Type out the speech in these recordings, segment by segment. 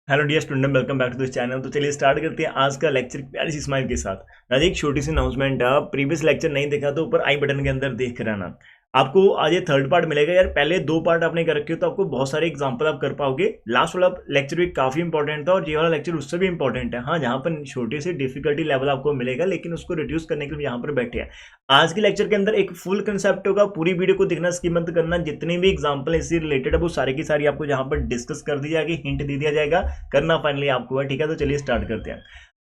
Hello dear student, welcome back to this channel. तो चलिए start करते हैं आज का लेक्चर प्यारी सी स्माइल के साथ। आज एक छोटी सी अनाउंसमेंट है। प्रीवियस लेक्चर नहीं देखा तो ऊपर आई बटन के अंदर देख कर आना। आपको आज ये थर्ड पार्ट मिलेगा यार। पहले दो पार्ट आपने कर रखे हो तो आपको बहुत सारे एग्जांपल आप कर पाओगे। लास्ट वाला लेक्चर भी काफी इंपॉर्टेंट था और ये वाला लेक्चर उससे भी इंपॉर्टेंट है। हाँ, जहाँ पर छोटी सी डिफिकल्टी लेवल आपको मिलेगा लेकिन उसको रिड्यूस करने के लिए यहाँ पर बैठे हैं। आज के लेक्चर के अंदर एक फुल कंसेप्ट होगा। पूरी वीडियो को देखना, स्किप मत करना। जितने भी एग्जांपल इससे रिलेटेड है वो सारी की सारी आपको यहाँ पर डिस्कस कर दी जाएगी, हिंट दे दिया जाएगा। करना फाइनली आपको है, ठीक है। तो चलिए स्टार्ट करते हैं।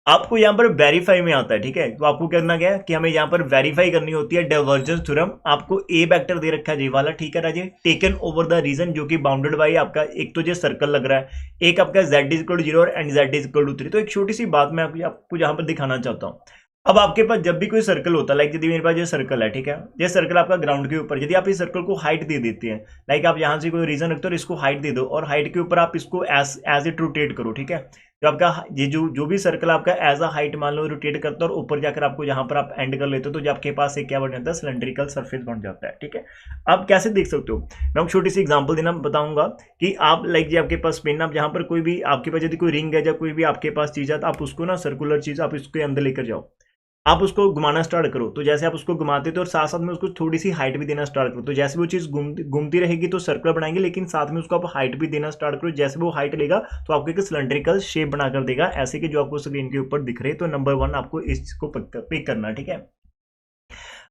आपको यहाँ पर वेरीफाई में आता है, ठीक है। तो आपको करना क्या है कि हमें यहाँ पर वेरीफाई करनी होती है डाइवर्जेंस थ्योरम। आपको ए वेक्टर दे रखा है जी वाला, ठीक है राजे। टेकन ओवर द रीजन जो कि बाउंडेड बाई आपका एक तो जो सर्कल लग रहा है, एक आपका z इज इक्वल टू 0 और and z is equal to 3। तो एक छोटी सी बात मैं आपको यहाँ पर दिखाना चाहता हूँ। अब आपके पास जब भी कोई सर्कल होता है, लाइक यदि मेरे पास ये सर्कल है, ठीक है। ये सर्कल आपका ग्राउंड के ऊपर, यदि आप इस सर्कल को हाइट दे देते हैं, लाइक आप यहाँ से कोई रीजन रखते हो और इसको हाइट दे दो और हाइट के ऊपर आप इसको एज इट रोटेट करो, ठीक है। तो आपका ये जो भी सर्कल आपका एज अ हाइट मान लो रोटेट करता है और ऊपर जाकर आपको यहाँ पर आप एंड कर लेते हो तो जो आपके पास एक क्या बन जाता है, सिलेंड्रिकल सरफेस बन जाता है, ठीक है। आप कैसे देख सकते हो, मैं छोटी सी एग्जांपल देना बताऊंगा कि आप लाइक जी आपके पास पेन, आप यहाँ पर कोई भी आपके पास यदि कोई रिंग है या कोई भी आपके पास चीज है तो आप उसको ना सर्कुलर चीज आप इसके अंदर लेकर जाओ। आप उसको घुमाना स्टार्ट करो तो जैसे आप उसको घुमाते हो और साथ साथ में उसको थोड़ी सी हाइट भी देना स्टार्ट करो। तो जैसे वो चीज़ घूमती रहेगी तो सर्कल बनाएंगे, लेकिन साथ में उसको आप हाइट भी देना स्टार्ट करो। जैसे वो हाइट लेगा तो आपको एक सिलेंड्रिकल शेप बनाकर देगा, ऐसे कि जो आपको स्क्रीन के ऊपर दिख रहे। तो नंबर 1 आपको इसको पिक करना, ठीक है।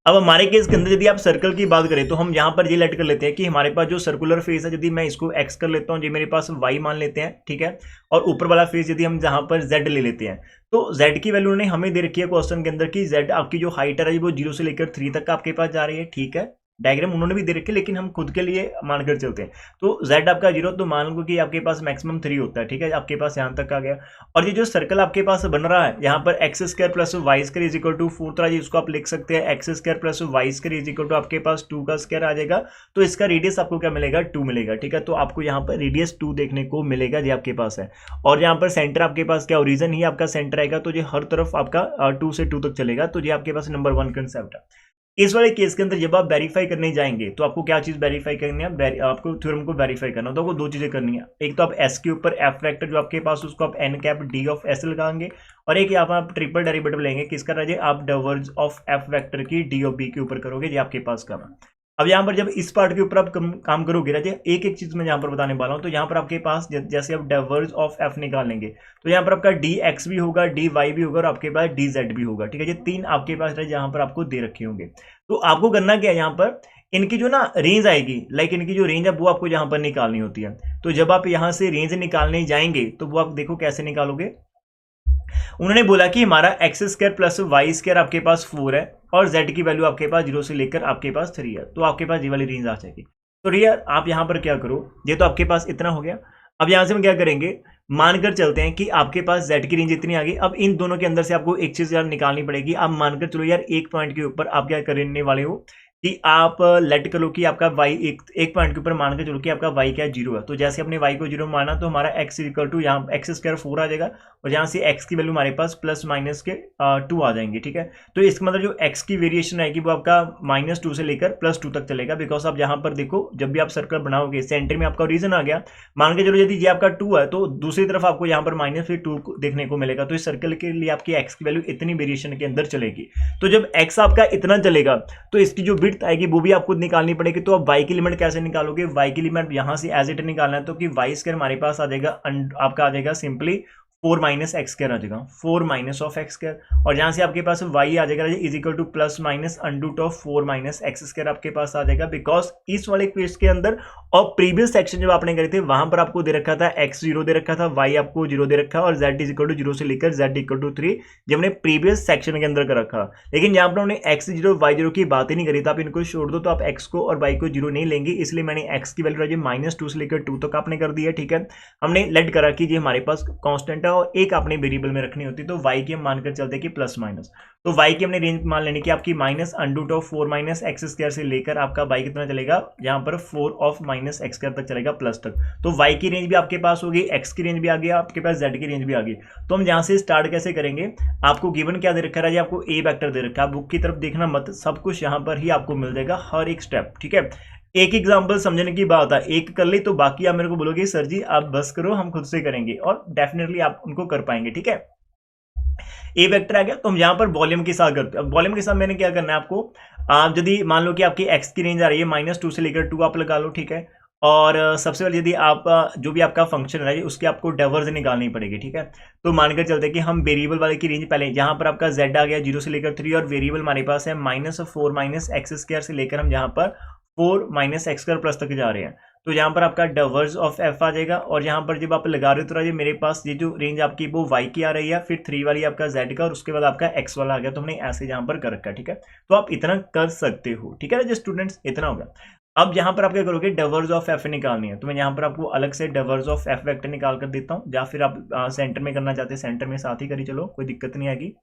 अब हमारे केस के अंदर यदि आप सर्कल की बात करें तो हम यहाँ पर ये लेट कर लेते हैं कि हमारे पास जो सर्कुलर फेस है, यदि मैं इसको एक्स कर लेता हूँ, ये मेरे पास वाई मान लेते हैं, ठीक है। और ऊपर वाला फेस यदि हम जहाँ पर जेड ले लेते हैं तो जेड की वैल्यू उन्होंने हमें दे रखी है क्वेश्चन के अंदर कि जेड आपकी जो हाइट है वो 0 से लेकर 3 तक आपके पास जा रही है, ठीक है। डायग्राम उन्होंने भी दे रखे लेकिन हम खुद के लिए मानकर चलते हैं। तो z आपका 0, तो मान लो कि आपके पास मैक्सिमम 3 होता है, ठीक है। आपके पास यहाँ तक आ गया और ये जो सर्कल आपके पास बन रहा है यहाँ पर x square plus y square is equal to 4 तरह इसको आप लिख सकते हैं। X square plus y square is equal to आपके पास 2 का स्क्वायर आ जाएगा। तो इसका रेडियस आपको क्या मिलेगा, 2 मिलेगा, ठीक है। तो आपको यहाँ पर रेडियस 2 देखने को मिलेगा, ये आपके पास है। और यहाँ पर सेंटर आपके पास क्या ओरिजिन ही आपका सेंटर आएगा, तो ये हर तरफ आपका 2 से 2 तक चलेगा। तो ये आपके पास नंबर 1 कंसेप्ट है। इस वाले केस के अंदर जब आप वेरीफाई करने जाएंगे तो आपको क्या चीज वेरीफाई करनी है, आपको थ्योरम को वेरीफाई करना है। तो आपको दो चीजें करनी है। एक तो आप एस के ऊपर एफ वेक्टर जो आपके पास उसको आप n cap d of s लगाएंगे और एक यहाँ पर आप ट्रिपल डेरिवेटिव लेंगे किसका राजे, आप डाइवर्ज ऑफ एफ वेक्टर की डी ऑफ बी के ऊपर करोगे, ये आपके पास करना। अब यहाँ पर जब इस पार्ट के ऊपर आप काम करोगे राजे, एक एक चीज मैं यहाँ पर बताने वाला हूँ। तो यहाँ पर आपके पास जैसे आप डाइवर्ज ऑफ एफ निकालेंगे तो यहाँ पर आपका डी एक्स भी होगा, डी वाई भी होगा और आपके पास डी जेड भी होगा, ठीक है। ये 3 आपके पास यहाँ पर आपको दे रखे होंगे। तो आपको करना क्या है, यहाँ पर इनकी जो ना रेंज आएगी, लाइक इनकी जो रेंज है वो आपको यहाँ पर निकालनी होती है। तो जब आप यहाँ से रेंज निकालने जाएंगे तो वो आप देखो कैसे निकालोगे। उन्होंने बोला कि हमारा x square plus y square आपके पास 4 है और जेड की वैल्यू आपके पास 0 से लेकर आपके पास 3 है। तो आपके पास ये वाली रेंज आ जाएगी। तो रिया आप यहाँ पर क्या करो, ये तो आपके पास इतना हो गया। अब यहाँ से हम क्या करेंगे, मानकर चलते हैं कि आपके पास z की रेंज इतनी आ गई। अब इन दोनों के अंदर से आपको एक चीज यार निकालनी पड़ेगी। आप मानकर चलो यार एक पॉइंट के ऊपर आप क्या करने वाले हो कि आप लेट करो कि आपका y एक पॉइंट के ऊपर मान के चलो कि आपका y क्या 0 है। तो जैसे अपने y को 0 माना तो हमारा x इक्वल टू यहाँ एक्स स्क्वायर 4 आ जाएगा और यहाँ से x की वैल्यू हमारे पास प्लस माइनस के 2 आ जाएंगे, ठीक है। तो इसका मतलब जो x की वेरिएशन आएगी वो आपका -2 से लेकर +2 तक चलेगा। बिकॉज आप यहाँ पर देखो जब भी आप सर्कल बनाओगे सेंटर में आपका रीजन आ गया। मान के चलो यदि ये आपका 2 है तो दूसरी तरफ आपको यहाँ पर -2 देखने को मिलेगा। तो इस सर्कल के लिए आपकी x की वैल्यू इतनी वेरिएशन के अंदर चलेगी। तो जब x आपका इतना चलेगा तो इसकी जो विड्थ आएगी वो भी आपको निकालनी पड़ेगी। तो आप y की लिमिट कैसे निकालोगे, y की लिमिट यहां से एज इट निकालना है। तो कि y स्क्वायर हमारे पास आ जाएगा, आपका आ जाएगा सिंपली 4 माइनस एक्स स्क्वायर आ जाएगा, 4 माइनस ऑफ एक्स स्क्वायर। और जहां से आपके पास y आ जाएगा is equal to plus minus under root of 4 minus x square आपके पास आ जाएगा। बिकॉज इस वाले क्वेश्चन के अंदर और प्रीवियस सेक्शन जब आपने करे थे वहां पर आपको दे रखा था x 0 दे रखा था, y आपको 0 दे रखा और z इज इक्वल टू 0 से लेकर z इक्वल टू 3 जब हमने प्रीवियस सेक्शन के अंदर कर रखा। लेकिन यहाँ पर हमने x 0 y 0 की बात ही नहीं करी। तो आप इनको छोड़ दो, तो आप x को और y को 0 नहीं लेंगे, इसलिए मैंने x की वैल्यू -2 से लेकर 2 तक आपने कर दिया, ठीक है। हमने लेट करा कि ये हमारे पास कांस्टेंट है और एक आपने वेरिएबल में रखनी होती। तो y की हम मानकर चलते हैं कि प्लस माइनस। तो y की हमने रेंज मान लेनी कि आपकी -√4 माइनस एक्स स्क्वायर से लेकर आपका y कितना चलेगा, यहाँ पर 4 ऑफ माइनस एक्स स्क्वायर तक चलेगा प्लस तक। तो y की रेंज भी आपके पास होगी, x की रेंज भी आ गई, आपके पास z की रेंज भी आ गई। तो हम यहाँ से स्टार्ट कैसे करेंगे, आपको गिवन क्या दे रखा है, आपको a वेक्टर दे रखा है। बुक की तरफ देखना मत, सब कुछ यहाँ पर ही आपको मिल जाएगा हर एक स्टेप, ठीक है। एक एग्जाम्पल समझने की बात है, एक कर ली तो बाकी आप मेरे को बोलोगे सर जी आप बस करो हम खुद से करेंगे, और डेफिनेटली आप उनको कर पाएंगे। ठीक है, ए वेक्टर आ गया तो हम यहाँ पर वॉल्यूम के साथ करते हैं। अब वॉल्यूम के साथ मैंने क्या करना है आपको, आप यदि मान लो कि आपकी एक्स की रेंज आ रही है -2 से लेकर 2 आप लगा लो। ठीक है, और सबसे पहले यदि आप जो भी आपका फंक्शन है उसकी आपको डाइवर्जन निकालनी पड़ेगी। ठीक है, तो मानकर चलते हैं कि हम वेरिएबल वाले की रेंज पहले यहाँ पर आपका z आ गया 0 से लेकर 3, और वेरिएबल हमारे पास है -4 -x² से लेकर हम यहाँ पर 4 -x² प्लस तक जा रहे हैं। तो यहाँ पर आपका डाइवर्ज ऑफ f आ जाएगा, और यहाँ पर जब आप लगा रहे हो तो राजे मेरे पास ये जो रेंज आपकी वो y की आ रही है, फिर 3 वाली आपका z का, और उसके बाद आपका x वाला आ गया। तो हमने ऐसे यहाँ पर कर रखा है। ठीक है, तो आप इतना कर सकते हो। ठीक है ना स्टूडेंट्स, इतना होगा। अब यहाँ पर आप क्या करोगे, डाइवर्ज ऑफ एफ निकालनी है, तो मैं यहाँ पर आपको अलग से डाइवर्ज ऑफ एफ वेक्टर निकाल कर देता हूँ, या फिर आप सेंटर में करना चाहते हैं सेंटर में साथ ही करी, चलो कोई दिक्कत नहीं आएगी।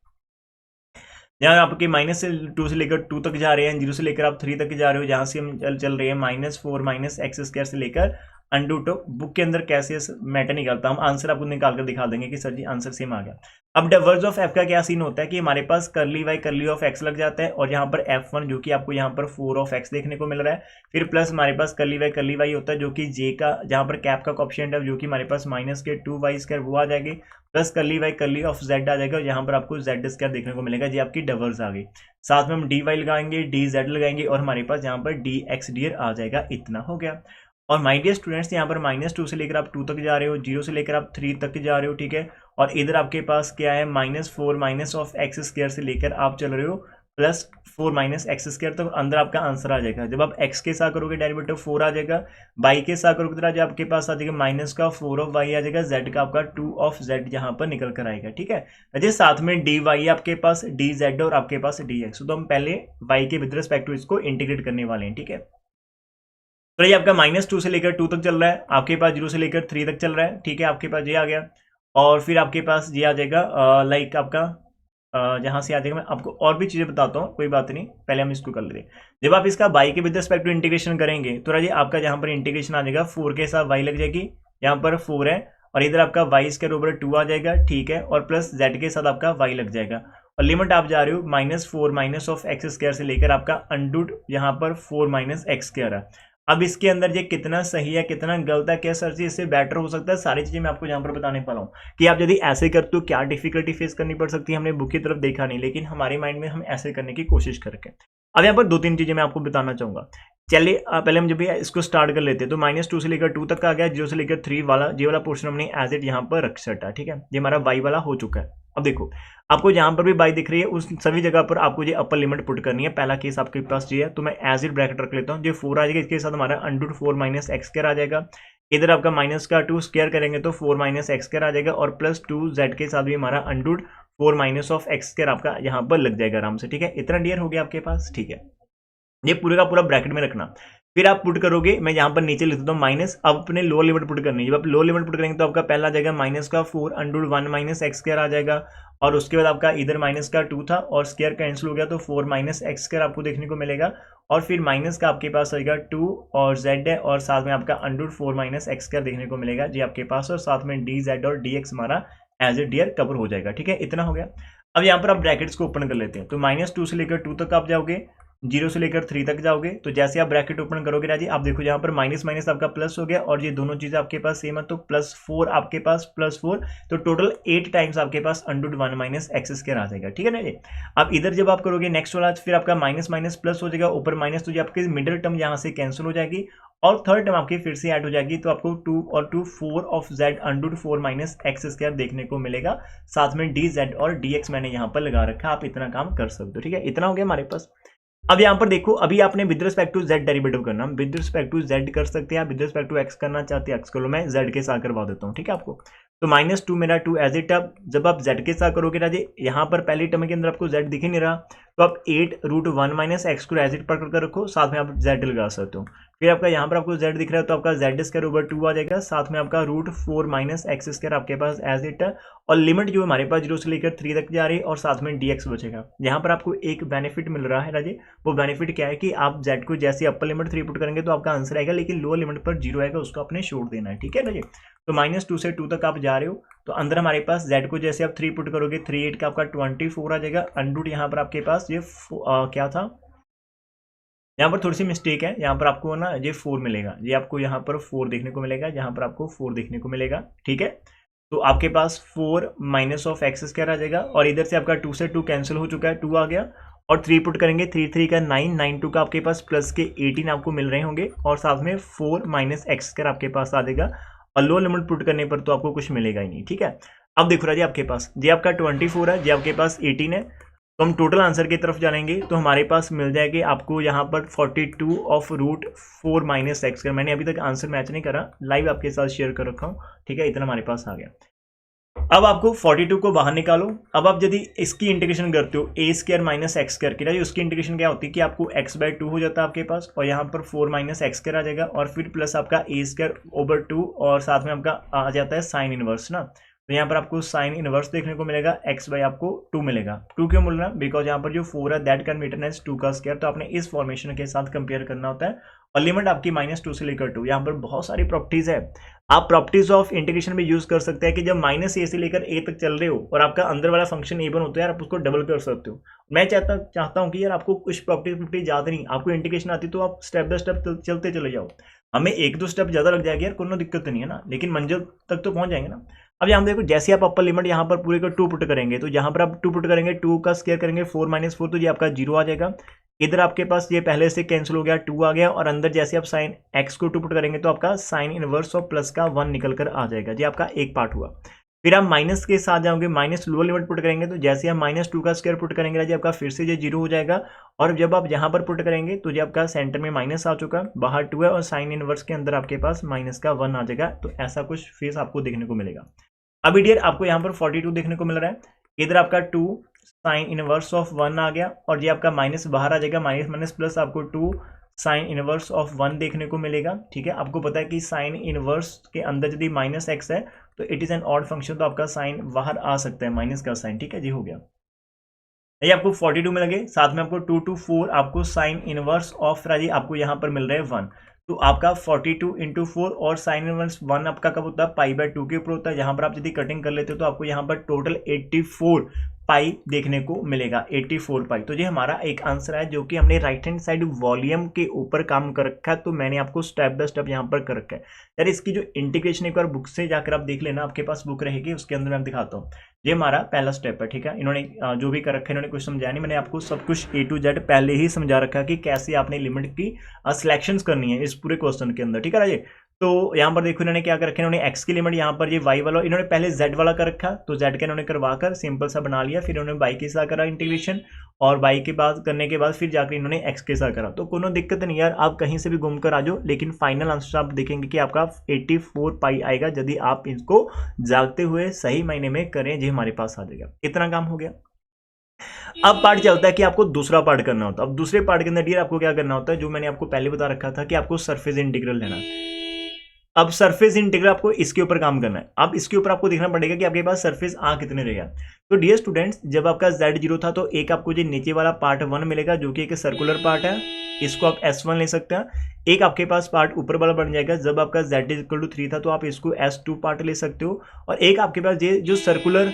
यहाँ आपके -2 से लेकर 2 तक जा रहे हैं, 0 से लेकर आप 3 तक जा रहे हो, जहाँ से हम चल रहे हैं -4 -x² से लेकर अंडूट। बुक के अंदर कैसे मैटर निकालता, हम आंसर आपको निकाल कर दिखा देंगे कि सर जी आंसर सेम आ गया। अब डाइवर्ज ऑफ एफ का क्या सीन होता है कि हमारे पास करली वाई करली ऑफ एक्स लग जाता है, और यहाँ पर f1 जो कि आपको यहाँ पर 4 ऑफ एक्स देखने को मिल रहा है, फिर प्लस हमारे पास करली वाई होता है जो कि j का जहाँ पर कैप का कोएफिशिएंट है जो कि हमारे पास -2y² वो आ जाएगी, प्लस करली वाई करली ऑफ z आ जाएगा, और यहाँ पर आपको z² देखने को मिलेगा, जी आपकी डाइवर्ज आ गई। साथ में हम dy लगाएंगे, dz लगाएंगे, और हमारे पास यहाँ पर dx dr आ जाएगा। इतना हो गया। और माय डियर स्टूडेंट्स यहाँ पर -2 से लेकर आप 2 तक जा रहे हो, 0 से लेकर आप 3 तक जा रहे हो। ठीक है, और इधर आपके पास क्या है -4 ऑफ x² से लेकर आप चल रहे हो +4 -x² तक, अंदर आपका आंसर आ जाएगा। जब आप x के साथ करोगे डेरिवेटिव 4 आ जाएगा, y के साथ करोगे तो आपके पास आ जाएगा -4 ऑफ y आ जाएगा, z का आपका 2 ऑफ z यहाँ पर निकल कर आएगा। ठीक है, अजय साथ में dy आपके पास dz और आपके पास dx, तो हम पहले y के विद रिस्पेक्ट टू इसको इंटीग्रेट करने वाले हैं। ठीक है, तो ये आपका -2 से लेकर 2 तक चल रहा है, आपके पास 0 से लेकर 3 तक चल रहा है। ठीक है, आपके पास ये आ गया, और फिर आपके पास ये आ जाएगा लाइक आपका जहाँ से आ जाएगा। मैं आपको और भी चीज़ें बताता हूँ, कोई बात नहीं, पहले हम इसको कर लेते हैं। जब आप इसका y के विद रिस्पेक्ट टू इंटीग्रेशन करेंगे तो राजी आपका यहाँ पर इंटीग्रेशन आ जाएगा, 4 के साथ y लग जाएगी, यहाँ पर 4 है, और इधर आपका y² 2 आ जाएगा। ठीक है, और प्लस z के साथ आपका y लग जाएगा, और लिमिट आप जा रहे हो -4 ऑफ x² से लेकर आपका अंडूड यहाँ पर 4 -x² है। अब इसके अंदर ये कितना सही है कितना गलत है, क्या सर जी इससे बेटर हो सकता है, सारी चीजें मैं आपको यहाँ पर बताने वाला हूँ कि आप यदि ऐसे करते हो क्या डिफिकल्टी फेस करनी पड़ सकती है। हमने बुक की तरफ देखा नहीं, लेकिन हमारे माइंड में हम ऐसे करने की कोशिश करके। अब यहाँ पर 2-3 चीजें मैं आपको बताना चाहूंगा। चलिए पहले हम जब इसको स्टार्ट कर लेते हैं, तो -2 से लेकर 2 तक का आ गया, 0 से लेकर 3 वाला ये वाला पोर्शन हमने एज इट यहाँ पर रख सटा। ठीक है, ये हमारा y वाला हो चुका है। अब देखो आपको जहां पर भी y दिख रही है उस सभी जगह पर आपको ये अपर लिमिट पुट करनी है। पहला केस आपके पास ये है, तो मैं एज इट ब्रैकेट रख लेता हूँ, जो 4 आ जाएगा, इसके साथ हमारा अंडर 4 -x² आ जाएगा। इधर आपका माइनस का 2 स्क्वायर करेंगे तो 4 -x² आ जाएगा, और +2z के साथ भी हमारा अंडर 4 ऑफ x² आपका यहाँ पर लग जाएगा आराम से। ठीक है, इतना डियर हो गया आपके पास। ठीक है, ये पूरे का पूरा ब्रैकेट में रखना, फिर आप पुट करोगे, मैं यहाँ पर नीचे लिख देता हूँ माइनस। अब अपने लोअर लिमिट पुट करनी है, जब आप लोअर लिमिट पुट करेंगे तो आपका पहला आ जाएगा -4 अंडर 1 -x² आ जाएगा, और उसके बाद आपका इधर -2 था और स्क्वायर कैंसिल हो गया, तो 4 -x² आपको देखने को मिलेगा, और फिर माइनस का आपके पास आएगा 2 और z है, और साथ में आपका अंडर 4 -x² देखने को मिलेगा जी आपके पास, और साथ में dz और dx हमारा एज ए डियर कवर हो जाएगा। ठीक है, इतना हो गया। अब यहाँ पर आप ब्रैकेट्स को ओपन कर लेते हैं, तो -2 से लेकर 2 तक आप जाओगे, 0 से लेकर 3 तक जाओगे, तो जैसे आप ब्रैकेट ओपन करोगे राजी आप देखो यहाँ पर माइनस माइनस आपका प्लस हो गया, और ये दोनों चीजें आपके पास सेम है, तो +4 आपके पास +4, तो टोटल 8 टाइम्स आपके पास अंडर 1 -x² आ जाएगा। ठीक है ना जी। अब इधर जब आप करोगे नेक्स्ट वाला, फिर आपका माइनस माइनस प्लस हो जाएगा, ऊपर माइनस, तो ये आपकी मिडिल टर्म यहाँ से कैंसिल हो जाएगी, और थर्ड टर्म आपकी फिर से ऐड हो जाएगी, तो आपको 2 और 2 4 ऑफ z अंडर 4 -x² देखने को मिलेगा, साथ में dz और dx मैंने यहाँ पर लगा रखा, आप इतना काम कर सकते हो। ठीक है, इतना हो गया हमारे पास। अब यहाँ पर देखो, अभी आपने with respect to z derivative करना, विद रिस्पेक्ट टू z कर सकते हैं, विद रिस्पेक्ट टू x करना चाहते हैं x कर लो, मैं z के साथ करवा देता हूँ। ठीक है आपको, तो -2 मेरा 2 एज इट। अब जब आप z के साथ करोगे ना जी, यहाँ पर पहली टर्म के अंदर आपको z दिख ही नहीं रहा, तो आप 8√1 - x को एज इट पकड़ कर रखो, साथ में आप z लगा सकते हो। फिर आपका यहाँ पर आपको z दिख रहा है, तो आपका z² 2 आ जाएगा, साथ में आपका √4 - x² आपके पास एज इट है, और लिमिट जो हमारे पास 0 से लेकर 3 तक जा रही है, और साथ में dx बचेगा। यहाँ पर आपको एक बेनिफिट मिल रहा है राजे, वो बेनिफिट क्या है कि आप z को जैसे अपर लिमिट 3 पुट करेंगे तो आपका आंसर आएगा, लेकिन लोअर लिमिट पर 0 आएगा, उसको आपने छोड़ देना है। ठीक है ना जी। तो -2 से 2 तक आप जा रहे हो, तो अंदर हमारे पास z को जैसे आप 3 पुट करोगे, 3 8 का आपका 24 आ जाएगा, अंडूट यहाँ पर आपके पास ये क्या था यहाँ पर थोड़ी सी मिस्टेक है, यहाँ पर आपको ना ये 4 मिलेगा, ये आपको यहाँ पर 4 देखने को मिलेगा, यहाँ पर आपको 4 देखने को मिलेगा, ठीक है। तो आपके पास 4 माइनस ऑफ एक्स स्क्वायर आ जाएगा, और इधर से आपका 2 से 2 कैंसिल हो चुका है, 2 आ गया, और 3 पुट करेंगे, 3 3 का 9, 9 2 का आपके पास प्लस के 18 आपको मिल रहे होंगे, और साथ में 4 माइनस एक्स स्क्वायर आपके पास आ जाएगा, और लो लिमिट पुट करने पर तो आपको कुछ मिलेगा ही नहीं, ठीक है। अब देखो जी आपके पास जी आपका 24 है, जी आपके पास 18 है, तो हम टोटल आंसर की तरफ जानेंगे तो हमारे पास मिल जाएगी आपको यहाँ पर 42 of root 4 minus x square. मैंने अभी तक आंसर मैच नहीं करा, लाइव आपके साथ शेयर कर रखा हूँ, ठीक है, इतना हमारे पास आ गया। अब आपको 42 को बाहर निकालो। अब आप यदि इसकी इंटीग्रेशन करते हो ए स्क्वायर माइनस एक्स स्क्वायर की, राइट, उसकी इंटीग्रेशन क्या होती है कि आपको x/2 हो जाता है आपके पास, और यहाँ पर 4 माइनस एक्स स्क्वायर आ जाएगा, और फिर प्लस आपका ए स्क्वायर ओवर 2, और साथ में आपका आ जाता है साइन इनवर्स ना। तो यहाँ पर आपको साइन इनवर्स देखने को मिलेगा, x बाई आपको 2 मिलेगा। 2 क्यों मिल रहा है? बिकॉज यहाँ पर जो 4 है that can be written as 2 का स्क्वायर, तो आपने इस फॉर्मेशन के साथ कंपेयर करना होता है, और लिमिट आपकी -2 से लेकर 2। यहाँ पर बहुत सारी प्रॉपर्टीज है, आप प्रॉपर्टीज ऑफ इंटीग्रेशन में यूज कर सकते हैं कि जब -a से लेकर a तक चल रहे हो और आपका अंदर वाला फंक्शन a1 होता है, यार आप उसको डबल कर सकते हो। मैं चाहता हूँ कि यार आपको कुछ प्रॉपर्टीज याद नहीं, आपको इंटीग्रेशन आती तो आप स्टेप बाय स्टेप चलते चले जाओ। हमें 1-2 स्टेप ज्यादा लग जाएगी यार, कोई दिक्कत नहीं है ना, लेकिन मंजिल तक तो पहुंच जाएंगे ना। अब यहाँ देखो, जैसे आप अपर लिमिट यहाँ पर पूरे का 2 पुट करेंगे, तो यहाँ पर आप 2 पुट करेंगे, 2 का स्क्वायर करेंगे, 4 माइनस 4, तो ये आपका 0 आ जाएगा। इधर आपके पास ये पहले से कैंसिल हो गया, 2 आ गया, और अंदर जैसे आप साइन x को 2 पुट करेंगे तो आपका साइन इनवर्स और प्लस का 1 निकल कर आ जाएगा। ये आपका एक पार्ट हुआ। फिर आप माइनस के साथ जाओगे, माइनस लोअर लिमिट पुट करेंगे, तो जैसे आप -2 का स्क्वायर पुट करेंगे जी आपका फिर से ये 0 हो जाएगा, और जब आप यहाँ पर पुट करेंगे तो ये आपका सेंटर में माइनस आ चुका, बाहर 2 है, और साइन इनवर्स के अंदर आपके पास माइनस का 1 आ जाएगा। तो ऐसा कुछ फेस आपको देखने को मिलेगा। अभी डियर आपको यहाँ पर 42 देखने को मिल रहा है, इधर आपका 2 साइन इनवर्स ऑफ 1 आ गया, और ये आपका माइनस बाहर आ जाएगा, माइनस माइनस प्लस आपको 2 साइन इनवर्स ऑफ 1 देखने को मिलेगा, ठीक है। आपको पता है कि साइन इनवर्स के अंदर यदि -x है तो it is an odd function, तो आपका साइन बाहर आ सकता है, माइनस का साइन, ठीक है जी, हो गया। ये आपको 42 में लगे, साथ में आपको 2 to 4 आपको साइन इनवर्स ऑफ राजी आपको यहाँ पर मिल रहा है 1, तो आपका 42 इंटू 4, और साइन इनवर्स 1 आपका कब होता है? π/2 के ऊपर होता है। यहाँ पर आप यदि कटिंग कर लेते हो तो आपको यहाँ पर टोटल 84 पाई देखने को मिलेगा, 84 पाई। तो ये हमारा एक आंसर है जो कि हमने राइट हैंड साइड वॉल्यूम के ऊपर काम कर रखा है, तो मैंने आपको स्टेप बाय स्टेप यहाँ पर कर रखा है। यार इसकी जो इंटीग्रेशन एक बार बुक से जाकर आप देख लेना, आपके पास बुक रहेगी, उसके अंदर मैं दिखाता हूँ। ये हमारा पहला स्टेप है, ठीक है। इन्होंने जो भी कर रखा है, इन्होंने कुछ समझाया नहीं, मैंने आपको सब कुछ A to Z पहले ही समझा रखा है कि कैसे आपने लिमिट की सिलेक्शंस करनी है इस पूरे क्वेश्चन के अंदर, ठीक है राजे। तो यहाँ पर देखो इन्होंने क्या कर रखा है, इन्होंने x की लिमिट यहाँ पर ये y वाला, इन्होंने पहले z वाला कर रखा, तो z का इन्होंने करवा कर सिंपल सा बना लिया, फिर उन्होंने y के साथ करा इंटीग्रेशन, और y के बाद करने के बाद फिर जाकर इन्होंने x के साथ करा। तो कोनो दिक्कत नहीं यार, आप कहीं से भी घूम कर आ जाओ, लेकिन फाइनल आंसर आप देखेंगे कि आपका 84 पाई आएगा यदि आप इसको जागते हुए सही महीने में करें, जी हमारे पास आ जाएगा। इतना काम हो गया। अब पार्ट क्या होता है कि आपको दूसरा पार्ट करना होता है। अब दूसरे पार्ट के अंदर डियर आपको क्या करना होता है, जो मैंने आपको पहले बता रखा था कि आपको सरफेस इंटीग्रल लेना है। अब सरफेस इंटीग्रल आपको इसके ऊपर काम करना है। अब इसके ऊपर आपको देखना पड़ेगा कि आपके पास सरफेस आ कितने रहेगा। तो डियर स्टूडेंट्स, जब आपका z0 था तो एक आपको जो नीचे वाला पार्ट 1 मिलेगा, जो कि एक सर्कुलर पार्ट है, इसको आप S1 ले सकते हैं। एक आपके पास पार्ट ऊपर वाला बन जाएगा, जब आपका z=3 था तो आप इसको S2 पार्ट ले सकते हो, और एक आपके पास ये जो सर्कुलर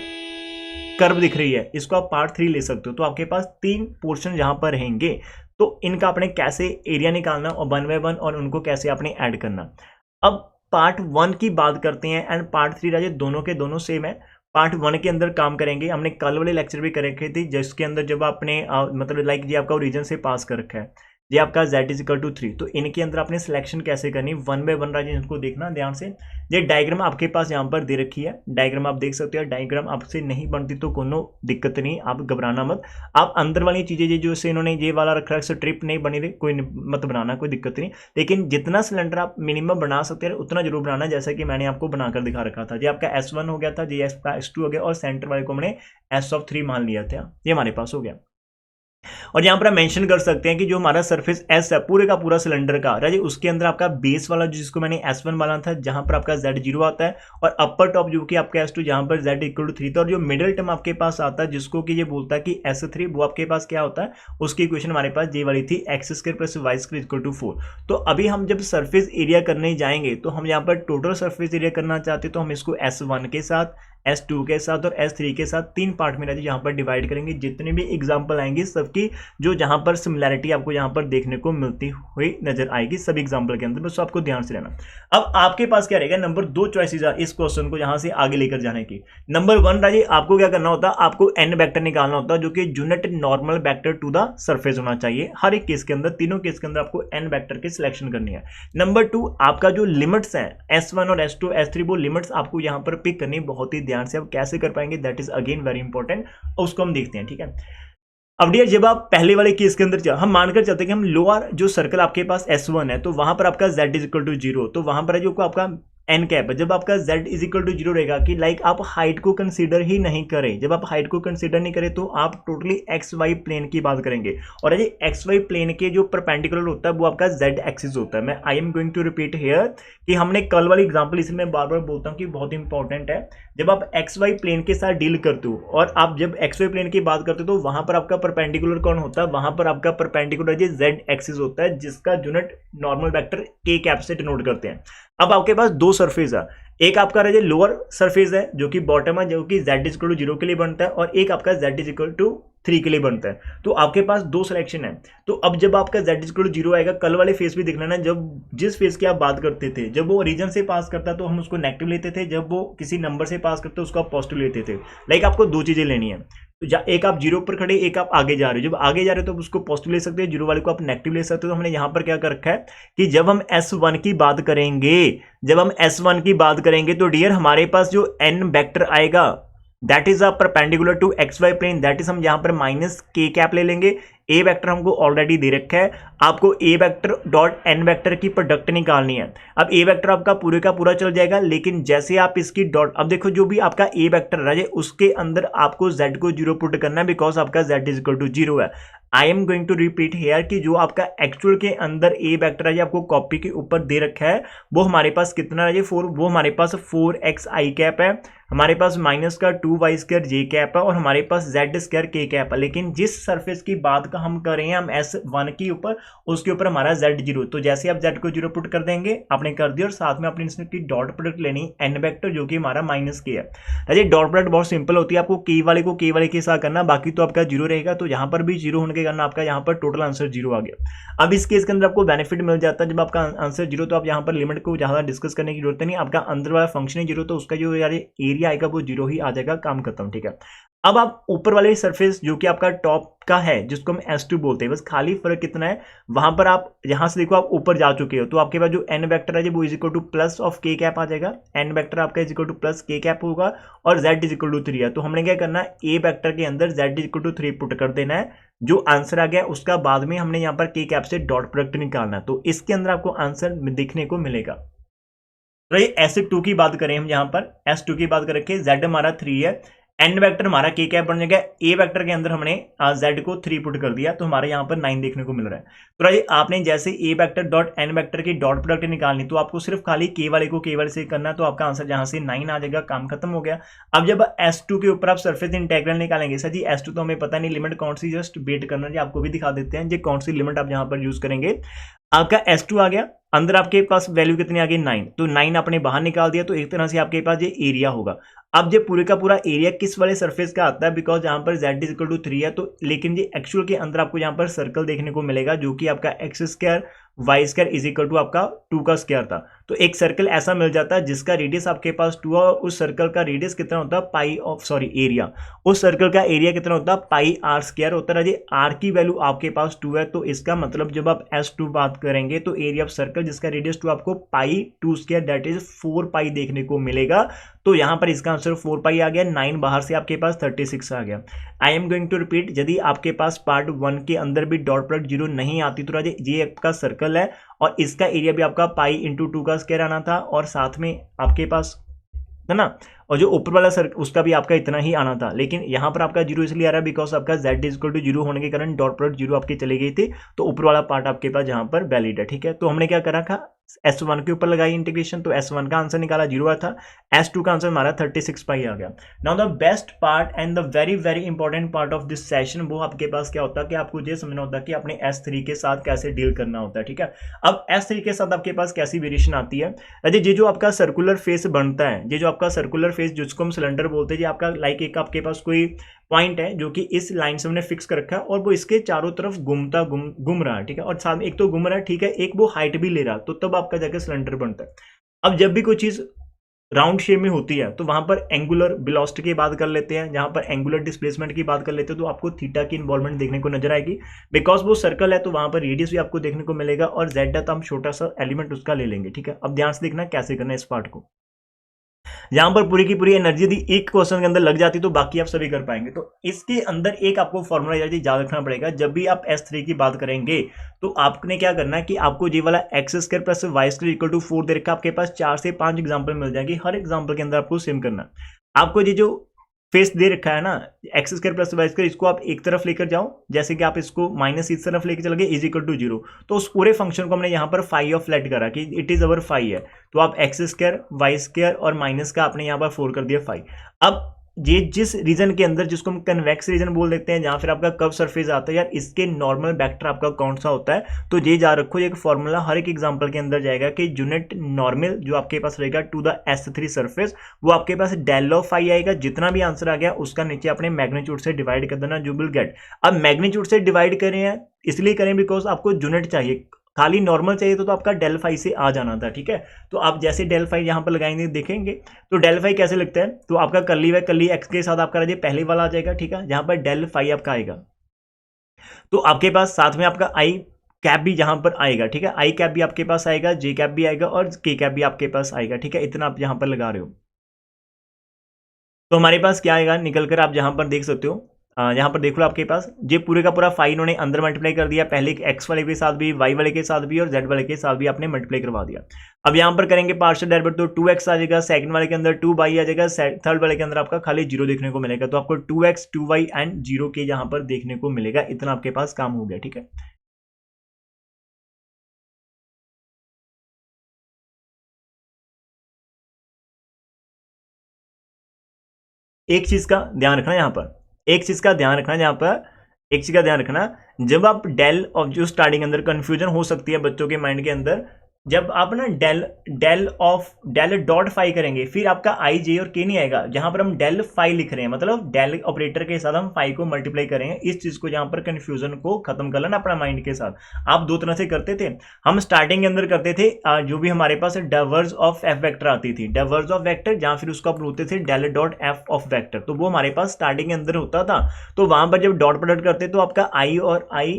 कर्व दिख रही है, इसको आप पार्ट 3 ले सकते हो। तो आपके पास 3 पोर्शन यहाँ पर रहेंगे, तो इनका आपने कैसे एरिया निकालना और 1 बाय 1 और उनको कैसे आपने ऐड करना। अब पार्ट 1 की बात करते हैं, एंड पार्ट 3 राजे दोनों के दोनों सेम है। पार्ट 1 के अंदर काम करेंगे, हमने कल वाले लेक्चर भी कर रखे थे, जिसके अंदर जब आपने मतलब लाइक ये आपका ओरिजिन से पास कर रखा है, ये आपका z=3, तो इनके अंदर आपने सिलेक्शन कैसे करनी, 1 बाय 1 राजे इसको देखना ध्यान से। ये डायग्राम आपके पास यहाँ पर दे रखी है, डायग्राम आप देख सकते हो। डायग्राम आपसे नहीं बनती तो कोनो दिक्कत नहीं, आप घबराना मत। आप अंदर वाली चीजें जो से इन्होंने ये वाला रखा है, ट्रिप नहीं बनी रही, कोई मत बनाना, कोई दिक्कत नहीं। लेकिन जितना सिलेंडर आप मिनिमम बना सकते हैं उतना जरूर बनाना, जैसा कि मैंने आपको बनाकर दिखा रखा था। ये आपका S1 हो गया था, ये आपका S2 हो गया, और सेंटर वाले को हमने S3 मान लिया था, ये हमारे पास हो गया। और यहां पर हम मेंशन कर सकते हैं कि जो हमारा सरफेस S है पूरे का पूरा सिलेंडर का, राइट, उसके अंदर आपका बेस वाला जिसको मैंने S1 वाला था, जहां पर आपका Z0 आता है, और अपर टॉप जो कि आपका S2 जहां पर Z=3 था, और जो मिडिल टर्म आपके पास आता है जिसको कि ये बोलता है कि S3, वो आपके पास क्या होता है, उसकी इक्वेशन हमारे पास ये वाली थी, x² + y² = 4। तो अभी हम जब सरफेस एरिया करने जाएंगे तो हम यहाँ पर टोटल सरफेस एरिया करना चाहते तो हम इसको S1 के साथ, S2 के साथ और S3 के साथ 3 पार्ट में यहाँ पर डिवाइड करेंगे। जितने भी एग्जांपल आएंगे सब सबकी जो जहां पर सिमिलैरिटी आपको यहां पर देखने को मिलती हुई नजर आएगी सभी एग्जांपल के अंदर, बस आपको ध्यान से रहना। अब आपके पास क्या रहेगा, नंबर 2 चॉइसेस इस क्वेश्चन को यहां से आगे लेकर जाने की। नंबर 1 राजी आपको क्या करना होता है, आपको n वेक्टर निकालना होता है जो कि unit normal vector to the surface होना चाहिए। हर एक केस के अंदर, तीनों केस के अंदर आपको n वेक्टर की सिलेक्शन करनी है। नंबर 2 आपका जो लिमिट्स हैं S1 और S2 S3 वो लिमिट्स आपको यहां पर पिक करनी बहुत ही ध्यान से। अब कैसे कर पाएंगे, that is again very important, उसको हम देखते हैं, ठीक है। अब डियर जब आप पहले वाले केस के अंदर हम मानकर चलते हैं कि हम लोअर जो सर्कल आपके पास S1 है तो वहां पर आपका z इज इक्वल टू 0, तो वहां पर जो आपका एन कैप है, जब आपका z इज इक्वल टू 0 रहेगा कि लाइक आप हाइट को कंसीडर ही नहीं करें। जब आप हाइट को कंसीडर नहीं करें तो आप टोटली एक्स वाई प्लेन की बात करेंगे, और ये एक्स वाई प्लेन के जो परपेंडिकुलर होता है वो आपका z एक्सिस होता है। मैं I am going to repeat here कि हमने कल वाली एग्जांपल इसमें मैं बार बार बोलता हूँ कि बहुत इंपॉर्टेंट है। जब आप एक्स वाई प्लेन के साथ डील करते हो और आप जब एक्स वाई प्लेन की बात करते हो तो वहां पर आपका परपेंडिकुलर कौन होता है, वहां पर आपका परपेंडिकुलर जो z एक्सिस होता है जिसका unit normal vector k cap से डिनोट करते हैं। अब आपके पास दो सरफेस है, एक आपका रहे लोअर सरफेस है जो कि बॉटम है, जो कि z इज इक्वल टू 0 के लिए बनता है, और एक आपका z इज इक्वल टू 3 के लिए बनता है। तो आपके पास दो सिलेक्शन है। तो अब जब आपका z इज इक्वल टू 0 आएगा, कल वाले फेस भी देख लेना, जब जिस फेस की आप बात करते थे जब वो रीजन से पास करता तो हम उसको नेगेटिव लेते थे, जब वो किसी नंबर से पास करते उसको आप पॉजिटिव लेते थे। लाइक आपको दो चीजें लेनी है, तो एक आप 0 पर खड़े, एक आप आगे जा रहे हो। जब आगे जा रहे हो तो उसको पॉजिटिव ले सकते हो, 0 वाले को आप नेगेटिव ले सकते हो। तो हमने यहां पर क्या कर रखा है कि जब हम S1 की बात करेंगे, जब हम S1 की बात करेंगे तो डियर हमारे पास जो n वेक्टर आएगा that is a perpendicular to x y plane, that is हम यहां पर माइनस k कैप ले लेंगे। ए वेक्टर हमको ऑलरेडी दे रखा है, आपको ए वेक्टर डॉट एन वेक्टर की प्रोडक्ट निकालनी है। अब ए वेक्टर आपका पूरे का पूरा चल जाएगा, लेकिन जैसे आप इसकी डॉट, अब देखो जो भी आपका ए वेक्टर है उसके अंदर आपको z को 0 पुट करना है, बिकॉज आपका z इज इक्वल टू 0 है। I am going to repeat here कि जो आपका एक्चुअल के अंदर ए वेक्टर है आपको कॉपी के ऊपर दे रखा है, वो हमारे पास कितना है 4, वो हमारे पास 4x i कैप है, हमारे पास माइनस का 2y स्क्वायर j कैप है, और हमारे पास z स्क्वायर k कैप है। लेकिन जिस सरफेस की बात का हम कर रहे हैं हम S1 के ऊपर, उसके ऊपर हमारा z 0, तो जैसे आप z को 0 पुट कर देंगे आपने कर दिया, और साथ में आपने इसकी डॉट प्रोडक्ट लेनी n वेक्टर जो कि हमारा माइनस k है। अरे डॉट प्रोडक्ट बहुत सिंपल होती है, आपको k वाले को k वाले के साथ करना, बाकी तो आपका 0 रहेगा, तो यहाँ पर भी 0 होने के कारण आपका यहाँ पर टोटल आंसर 0 आ गया। अब इस केस के अंदर आपको बेनिफिट मिल जाता है, जब आपका आंसर 0 तो आप यहाँ पर लिमिट को ज्यादा डिस्कस करने की जरूरत नहीं, आपका अंदर वाला फंक्शन ही 0, तो उसका जो यार एरिया आएगा वो 0 ही आ जाएगा, काम खत्म, ठीक है। अब आप ऊपर वाले सरफेस जो कि आपका टॉप का है जिसको हम S2 बोलते हैं, बस खाली फर्क कितना है, वहां पर आप यहां से देखो आप ऊपर जा चुके हो, तो आपके पास जो n वेक्टर है वो is equal to plus of k cap आ जाएगा, n वेक्टर आपका is equal to plus k cap होगा, और z इज इक्वल टू 3 है। तो हमने क्या करना है, a वेक्टर के अंदर z is equal to 3 put कर देना है, जो आंसर आ गया उसका बाद में हमने यहाँ पर k कैप से डॉट प्रोडक्ट निकालना है, तो इसके अंदर आपको आंसर देखने को मिलेगा। तो ये S2 की बात करें, हम यहाँ पर S2 की बात करें, z हमारा 3 है, n वेक्टर हमारा k कैप बन जाएगा, a वेक्टर के अंदर हमने z को 3 पुट कर दिया, तो हमारे यहाँ पर 9 देखने को मिल रहा है। तो राइट आपने जैसे a vector dot n vector की डॉट प्रोडक्ट निकालनी, तो आपको सिर्फ खाली k वाले को k वाले से करना है, तो आपका आंसर यहाँ से 9 आ जाएगा, काम खत्म हो गया। अब जब S2 के ऊपर आप सरफेस इंटीग्रल निकालेंगे, सर जी S2 तो हमें पता नहीं लिमिट कौन सी, जस्ट वेट करना जी, आपको भी दिखा देते हैं जी कौन सी लिमिट आप यहाँ पर यूज करेंगे। आपका S2 आ गया, अंदर आपके पास वैल्यू कितनी आ गई 9, तो 9 आपने बाहर निकाल दिया, तो एक तरह से आपके पास ये एरिया होगा। अब ये पूरे का पूरा एरिया किस वाले सरफेस का आता है, बिकॉज यहाँ पर z इज इक्वल टू 3 है, तो लेकिन ये एक्चुअल के अंदर आपको यहाँ पर सर्कल देखने को मिलेगा जो कि आपका x square y square is equal to आपका 2 का स्क्वायर था। तो एक सर्कल ऐसा मिल जाता है जिसका रेडियस आपके पास 2 है, और उस सर्कल का रेडियस कितना होता है पाई ऑफ सॉरी एरिया, उस सर्कल का एरिया कितना होता है पाई आर स्क्वायर होता है। आर की वैल्यू आपके पास 2 है, तो इसका मतलब जब आप S2 बात करेंगे तो एरिया ऑफ सर्कल जिसका रेडियस 2 आपको पाई 2 स्क्वायर दैट इज 4 पाई देखने को मिलेगा। तो यहाँ पर इसका आंसर 4 पाई आ गया, 9 बाहर से आपके पास 36 आ गया। I am going to repeat, यदि आपके पास पार्ट 1 के अंदर भी डॉट प्रोडक्ट 0 नहीं आती तो ये आपका सर्कल है, और इसका एरिया भी आपका पाई इंटू 2 का स्क्वायर आना था, और साथ में आपके पास है ना, और जो ऊपर वाला सर्कल उसका भी आपका इतना ही आना था, लेकिन यहाँ पर आपका 0 इसलिए आ रहा है बिकॉज आपका z इज इक्वल टू 0 होने के कारण डॉट प्रोडक्ट 0 आपकी चली गई थी, तो ऊपर वाला पार्ट आपके पास जहाँ पर वैलिड है, ठीक है। तो हमने क्या करा था, S1 के ऊपर लगाई इंटीग्रेशन, तो S1 का आंसर निकाला 0 आया था, S2 का आंसर हमारा 36 पाई आ गया। Now the best part and the very very important part of this session, वो आपके पास क्या होता है कि आपको ये समझना होता है कि अपने S3 के साथ कैसे डील करना होता है, ठीक है। अब S3 के साथ आपके पास कैसी वेरिएशन आती है, अरे ये जो आपका सर्कुलर फेस बनता है, ये जो आपका सर्कुलर फेस जिसको हम सिलेंडर बोलते हैं, ये आपका लाइक एक आपके पास कोई पॉइंट है जो कि इस लाइन से हमने फिक्स कर रखा है और वो इसके चारों तरफ घूम रहा है, ठीक है। और साथ में एक तो घूम रहा है, ठीक है, एक वो हाइट भी ले रहा, तो तब आपका जाके सिलेंडर बनता है। अब जब भी कोई चीज राउंड शेप में होती है तो वहां पर एंगुलर वेलोसिटी की बात कर लेते हैं, जहां पर एंगुलर डिस्प्लेसमेंट की बात कर लेते हैं, तो आपको थीटा की इन्वॉल्वमेंट देखने को नजर आएगी। बिकॉज वो सर्कल है तो वहां पर रेडियस भी आपको देखने को मिलेगा, और जेड है तो हम छोटा सा एलिमेंट उसका ले लेंगे, ठीक है। अब ध्यान से देखना कैसे करना है इस पार्ट को। यहां पर पूरी की पूरी एनर्जी यदि एक क्वेश्चन के अंदर लग जाती तो बाकी आप सभी कर पाएंगे। तो इसके अंदर एक आपको फॉर्मूला याद रखना पड़ेगा, जब भी आप S3 की बात करेंगे तो आपने क्या करना है कि आपको ये वाला x square plus y square equal to 4 दे रखा, आपके पास 4 से 5 एग्जाम्पल मिल जाएंगे, हर एग्जाम्पल के अंदर आपको सेम करना। आपको ये जो फेस दे रखा है ना x square plus y square, इसको आप एक तरफ लेकर जाओ, जैसे कि आप इसको माइनस इस तरफ लेकर चल गए इज इक्वल टू 0, तो उस पूरे फंक्शन को हमने यहाँ पर फाई ऑफ लेट करा कि इट इज अवर फाई है, तो आप एक्स स्क्वायर वाई स्क्वायर और माइनस का आपने यहाँ पर 4 कर दिया फाई। अब ये जिस रीजन के अंदर जिसको हम कन्वेक्स रीजन बोल देते हैं, जहां फिर आपका कर्व सरफेस आता है यार, इसके नॉर्मल वेक्टर आपका कौन सा होता है, तो ये जा रखो, एक फॉर्मूला हर एक एग्जांपल के अंदर जाएगा कि यूनिट नॉर्मल जो आपके पास रहेगा टू द S3 सरफेस, वो आपके पास डेल ऑफ फाई आएगा। जितना भी आंसर आ गया उसका नीचे अपने मैग्नीट्यूड से डिवाइड कर देना, जो विल गेट। अब मैग्नीट्यूड से डिवाइड करें हैं इसलिए करें बिकॉज आपको यूनिट चाहिए, खाली नॉर्मल चाहिए तो आपका डेल फाई से आ जाना था, ठीक है। तो आप जैसे डेल फाई यहां पर लगाएंगे देखेंगे तो डेल फाई कैसे लगता है, तो आपका कर्ली व कर्ली एक्स के साथ आपका ये पहले वाला आ जाएगा, ठीक है, जहां पर डेल फाई आपका आएगा। तो आपके पास साथ में आपका आई कैप भी यहां पर आएगा, ठीक है, आई कैप भी आपके पास आएगा, जे कैप भी आएगा और के कैप भी आपके पास आएगा, ठीक है। इतना आप यहां पर लगा रहे हो तो हमारे पास क्या आएगा निकल कर, आप यहां पर देख सकते हो। यहाँ पर देख लो आपके पास ये पूरे का पूरा फाई इन्होंने अंदर मल्टीप्लाई कर दिया, पहले एक्स वाले के साथ भी, वाई वाले के साथ भी और जेड वाले के साथ भी आपने मल्टीप्लाई करवा दिया। अब यहाँ पर करेंगे पार्शियल डेरिवेटिव, तो 2x आ जाएगा, सेकंड वाले के अंदर 2y आ जाएगा, थर्ड वाले के अंदर आपका खाली 0 देखने को मिलेगा, तो आपको 2x 2y एंड 0 के यहाँ पर देखने को मिलेगा। इतना आपके पास काम हो गया, ठीक है। एक चीज का ध्यान रखना यहाँ पर, एक चीज का ध्यान रखना यहाँ पर, एक चीज का ध्यान रखना, जब आप डेल ऑफ जो स्टार्टिंग अंदर कंफ्यूजन हो सकती है बच्चों के माइंड के अंदर, जब आप ना डेल डॉट फाई करेंगे फिर आपका आई जे और के नहीं आएगा, जहां पर हम डेल फाई लिख रहे हैं मतलब डेल ऑपरेटर के साथ हम फाई को मल्टीप्लाई करेंगे। इस चीज को जहां पर कंफ्यूजन को खत्म कर लेना अपना माइंड के साथ। आप दो तरह से करते थे, हम स्टार्टिंग के अंदर करते थे जो भी हमारे पास डाइवर्स ऑफ एफ वेक्टर आती थी, डाइवर्स ऑफ वेक्टर, जहां फिर उसको आप बोलते थे del dot f of vector, तो वो हमारे पास स्टार्टिंग के अंदर होता था। तो वहां पर जब डॉट प्रोडक्ट करते तो आपका आई और आई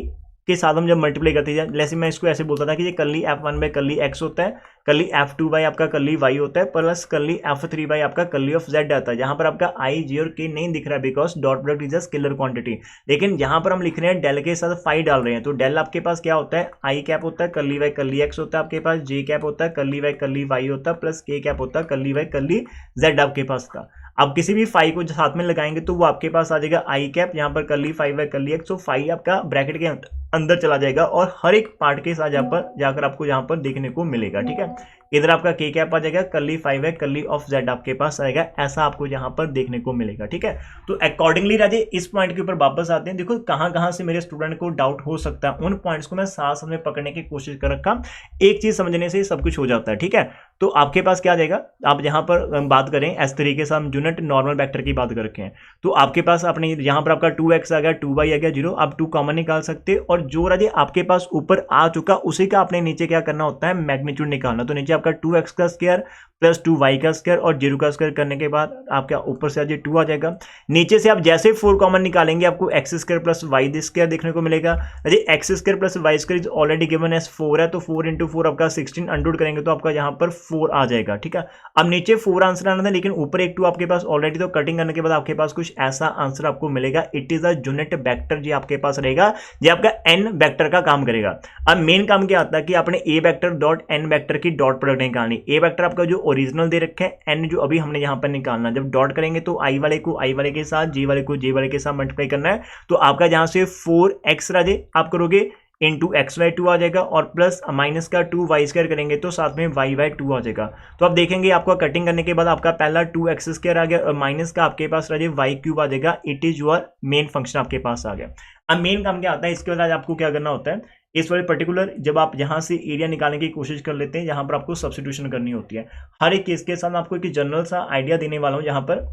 के साथ हम जब मल्टीप्लाई करते हैं, जैसे मैं इसको ऐसे बोलता था कि ये curly f1 by curly x होता है, कर्ली f2 बाई आपका कर्ली y होता है, प्लस कर्ली f3 बाई आपका कर्ली ऑफ z आता है, जहां पर आपका i j और k नहीं दिख रहा है because dot product is a scalar quantity. लेकिन यहां पर हम लिख रहे हैं डेल के साथ फाई डाल रहे हैं, तो डेल आपके पास क्या होता है, आई कैप होता है, कर्ली वाई कर्ली x होता है आपके पास, जे कैप होता है, कर्ली वाई कर्ली y होता है, प्लस के कैप होता है, कर्ली वाई कर्ली z आपके पास था। आप किसी भी फाई को साथ में लगाएंगे तो वो आपके पास आ जाएगा आई कैप, यहाँ पर curly phi by curly x, तो फाई आपका ब्रैकेट के अंदर चला जाएगा और हर एक पार्ट के साथ यहाँ पर जाकर आपको यहाँ पर देखने को मिलेगा, ठीक है। इधर आपका के कैप आ जाएगा, curly phi by curly of z आपके पास आएगा, ऐसा आपको यहाँ पर देखने को मिलेगा, ठीक है। तो अकॉर्डिंगली राजे इस पॉइंट के ऊपर वापस आते हैं। देखो कहाँ कहाँ से मेरे स्टूडेंट को डाउट हो सकता है, उन पॉइंट्स को मैं साथ साथ में पकड़ने की कोशिश कर रखा, एक चीज समझने से सब कुछ हो जाता है, ठीक है। तो आपके पास क्या आ जाएगा, आप यहाँ पर बात करें इस तरीके से, हम यूनिट नॉर्मल वेक्टर की बात कर रखे हैं, तो आपके पास अपने यहाँ पर आपका 2x आ गया, 2y आ गया 0, आप 2 कॉमन निकाल सकते हैं, और जो राजे आपके पास ऊपर आ चुका उसी का आपने नीचे क्या करना होता है, मैग्नीट्यूड निकालना। तो नीचे आपका 2x का स्क्वायर प्लस 2y का स्क्वायर और 0 का स्क्वायर करने के बाद आपका ऊपर से आज 2 आ जाएगा। नीचे से आप जैसे 4 कॉमन निकालेंगे आपको x square plus y square देखने को मिलेगा। यदि x square plus y square is already given as 4 है, तो 4 इंटू 4 आपका 16, अंडर करेंगे तो आपका यहाँ पर 4 आ जाएगा, ठीक है। अब नीचे 4 आंसर आना था लेकिन ऊपर एक 2 आपके पास ऑलरेडी, तो कटिंग करने के बाद आपके पास कुछ ऐसा आंसर आपको मिलेगा। It is a unit vector जी आपके पास रहेगा, ये आपका एन वेक्टर का काम करेगा। अब मेन काम क्या आता है कि आपने ए वेक्टर डॉट एन वेक्टर की डॉट प्रोडक्ट निकालनी। ए वेक्टर आपका जो ओरिजिनल दे रखे हैं, एन जो अभी हमने यहां पर निकालना। जब डॉट करेंगे तो आई वाले को आई वाले के साथ, जे वाले को जे वाले के साथ मल्टीप्लाई करना है, तो आपका जहां से 4x राजे आप करोगे इंटू एक्स वाई टू आ जाएगा और प्लस माइनस का 2y² करेंगे तो साथ में y/2 आ जाएगा। तो आप देखेंगे आपको कटिंग करने के बाद आपका पहला 2x² आ गया और माइनस का आपके पास रह y³ आ जाएगा। It is your main function आपके पास आ गया। अब मेन काम क्या आता है, इसके बाद आपको क्या करना होता है, इस वाले पर्टिकुलर जब आप यहाँ से एरिया निकालने की कोशिश कर लेते हैं, यहाँ पर आपको सब्स्टिट्यूशन करनी होती है। हर एक केस के साथ मैं आपको एक जनरल सा आइडिया देने वाला हूँ यहाँ पर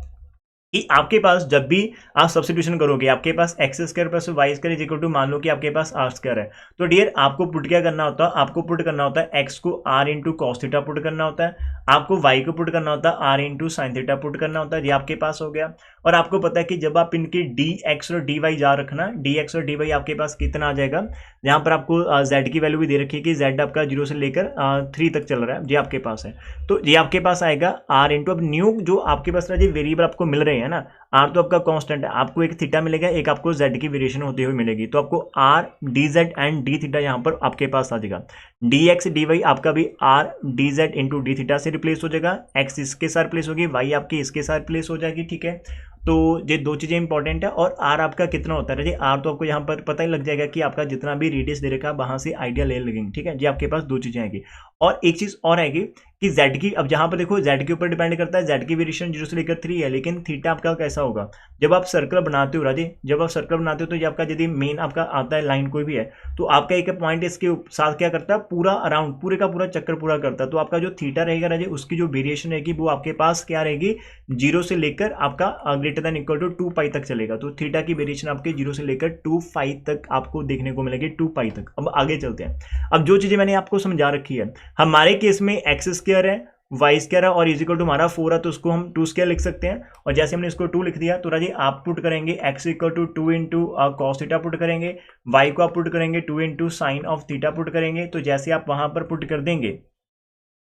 कि आपके पास जब भी आप सब्स्टिट्यूशन करोगे, आपके पास x² plus y² is equal to, मान लो कि आपके पास r² है, तो डियर आपको पुट क्या करना होता है, आपको पुट करना होता है x को r into cos theta put करना होता है, आपको y को पुट करना होता है r into sine theta put करना होता है। ये आपके पास हो गया। और आपको पता है कि जब आप इनके dx और dy जा रखना, dx और dy आपके पास कितना आ जाएगा, यहाँ पर आपको z की वैल्यू भी दे रखी है कि z आपका 0 से लेकर 3 तक चल रहा है, ये आपके पास है। तो ये आपके पास आएगा r इंटू, अब न्यू जो आपके पास वेरिएबल आपको मिल रहे हैं ना, आर तो आपका कांस्टेंट है, आपको एक थीटा मिलेगा, एक आपको जेड की वेरिएशन होती हुई मिलेगी, तो आपको R D Z and D theta यहाँ पर आपके पास आ जाएगा। डी एक्स डी वाई आपका भी R D Z into d theta से रिप्लेस हो जाएगा, एक्स इसके साथ रिप्लेस होगी, वाई आपकी इसके साथ रिप्लेस हो जाएगी। ठीक है, तो ये दो चीजें इंपॉर्टेंट है। और आर आपका कितना होता है, आर तो आपको यहाँ पर पता ही लग जाएगा कि आपका जितना भी रेडियस दे रखा है वहां से आइडिया ले लगेंगे। ठीक है, ये आपके पास दो चीजें आएगी। और एक चीज और आएगी कि z की, अब जहां पर देखो z के ऊपर डिपेंड करता है, z की वेरिएशन 0 से लेकर 3 है, लेकिन थीटा आपका कैसा होगा, जब आप सर्कल बनाते हो राजे, जब आप सर्कल बनाते हो तो ये आपका यदि मेन आपका आता है लाइन कोई भी है, तो आपका एक पॉइंट इसके साथ क्या करता है, पूरा अराउंड पूरे का पूरा चक्कर पूरा करता है। तो आपका जो थीटा रहेगा राजे, उसकी जो वेरिएशन रहेगी वो आपके पास क्या रहेगी, 0 से लेकर आपका ग्रेटर देन इक्वल टू 2 पाई तक चलेगा। तो थीटा की वेरिएशन आपके 0 से लेकर 2 पाई तक आपको देखने को मिलेगी, 2 पाई तक। अब आगे चलते हैं। अब जो चीजें मैंने आपको समझा रखी है, हमारे केस में x² है, y² है और इजिकल टू हमारा 4 है, तो उसको हम 2² लिख सकते हैं। और जैसे हमने इसको 2 लिख दिया तो राजी आप पुट करेंगे x equal to 2 into cos theta put करेंगे, y को आप पुट करेंगे 2 into sine of theta put करेंगे। तो जैसे आप वहां पर पुट कर देंगे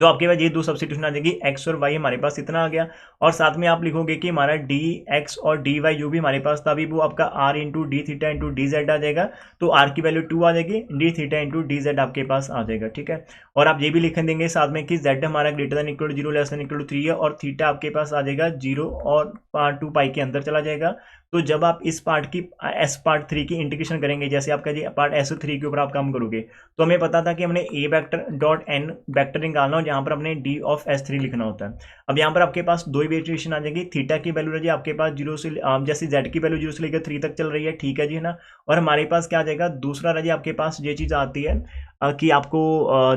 तो आपके पास ये दो सब्स्टिट्यूशन आ जाएगी, x और y हमारे पास इतना आ गया। और साथ में आप लिखोगे कि हमारा dx और dy जो भी हमारे पास था अभी, वो आपका r into d theta into d z आ जाएगा। तो r की वैल्यू 2 आ जाएगी, d theta into d z आपके पास आ जाएगा। ठीक है, और आप ये भी लिख देंगे साथ में कि z हमारा greater than equal to 0 less than equal to 3 है, और थीटा आपके पास आ जाएगा 0 और 2 पाई के अंदर चला जाएगा। तो जब आप इस पार्ट की एस पार्ट 3 की इंटीग्रेशन करेंगे, जैसे आपका ये पार्ट S3 के ऊपर आप काम करोगे, तो हमें पता था कि हमने a vector dot n vector निकालना और यहाँ पर हमने d ऑफ S3 लिखना होता है। अब यहाँ पर आपके पास दो वेरिएशन आ जाएगी, थीटा की वैल्यू रही आपके पास 0 से जैसे z की वैल्यू 0 से लेकर 3 तक चल रही है। ठीक है जी, है ना। और हमारे पास क्या आ जाएगा, दूसरा रही आपके पास ये चीज़ आती है कि आपको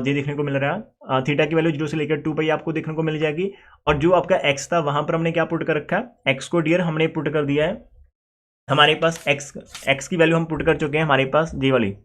ये देखने को मिल रहा है, थीटा की वैल्यू 0 से लेकर 2 पाई आपको देखने को मिल जाएगी। और जो आपका x था वहां पर हमने क्या पुट कर रखा है, x को डियर हमने पुट कर दिया है, हमारे पास x की वैल्यू हम पुट कर चुके हैं हमारे पास ये वाली।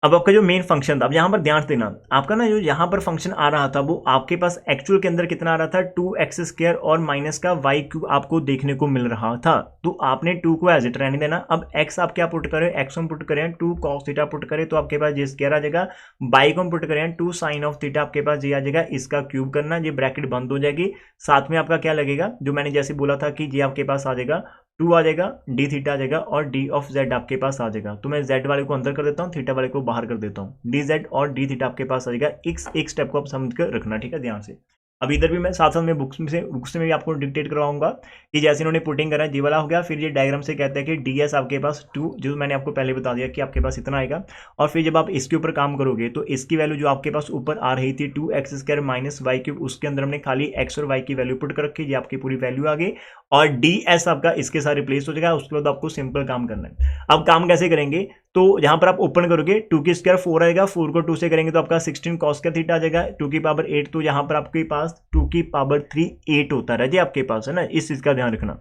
अब आपका जो मेन फंक्शन था, अब यहाँ पर ध्यान देना, आपका ना जो यहाँ पर फंक्शन आ रहा था वो आपके पास एक्चुअल के अंदर कितना आ रहा था, 2x² और माइनस का y³ आपको देखने को मिल रहा था। तो आपने 2 को एज इट रहने देना। अब x आप क्या पुट करें, x हम पुट करें 2 cos थीटा पुट करें तो आपके पास ये स्क्वायर आ जाएगा, y को हम पुट करें 2 साइन ऑफ थीटा आपके पास ये आ जाएगा, इसका क्यूब करना, ये ब्रैकेट बंद हो जाएगी। साथ में आपका क्या लगेगा, जो मैंने जैसे बोला था कि ये आपके पास आ जाएगा 2 आ जाएगा, डी थीटा आ जाएगा और डी ऑफ जेड आपके पास आ जाएगा। तो मैं जेड वाले को अंदर कर देता हूँ, थीटा वाले को बाहर कर देता हूँ, डी जेड और डी थीटा आपके पास आ जाएगा। एक स्टेप को आप समझ कर रखना, ठीक है, ध्यान से। अब इधर भी मैं साथ साथ में बुक्स में भी आपको डिक्टेट करवाऊंगा कि जैसे इन्होंने पुटिंग करा जी वाला हो गया। फिर ये डायग्राम से कहते हैं कि डी एस आपके पास 2, जो मैंने आपको पहले बता दिया कि आपके पास इतना आएगा। और फिर जब आप इसके ऊपर काम करोगे तो इसकी वैल्यू जो आपके पास ऊपर आ रही थी 2x² माइनस y³, उसके अंदर हमने खाली x और y की वैल्यू पुट कर रखी, ये आपकी पूरी वैल्यू आ गई। और डी एस आपका इसके साथ रिप्लेस हो जाएगा। उसके बाद आपको सिंपल काम करना है। अब काम कैसे करेंगे, तो यहाँ पर आप ओपन करोगे, 2 की स्क्वायर 4 आएगा, 4 को 2 से करेंगे तो आपका 16 cos का थीटा आ जाएगा, 2 की पावर 8, तो यहाँ पर आपके पास 2 की पावर 3 8 होता है जी आपके पास, है ना। इस चीज का ध्यान रखना।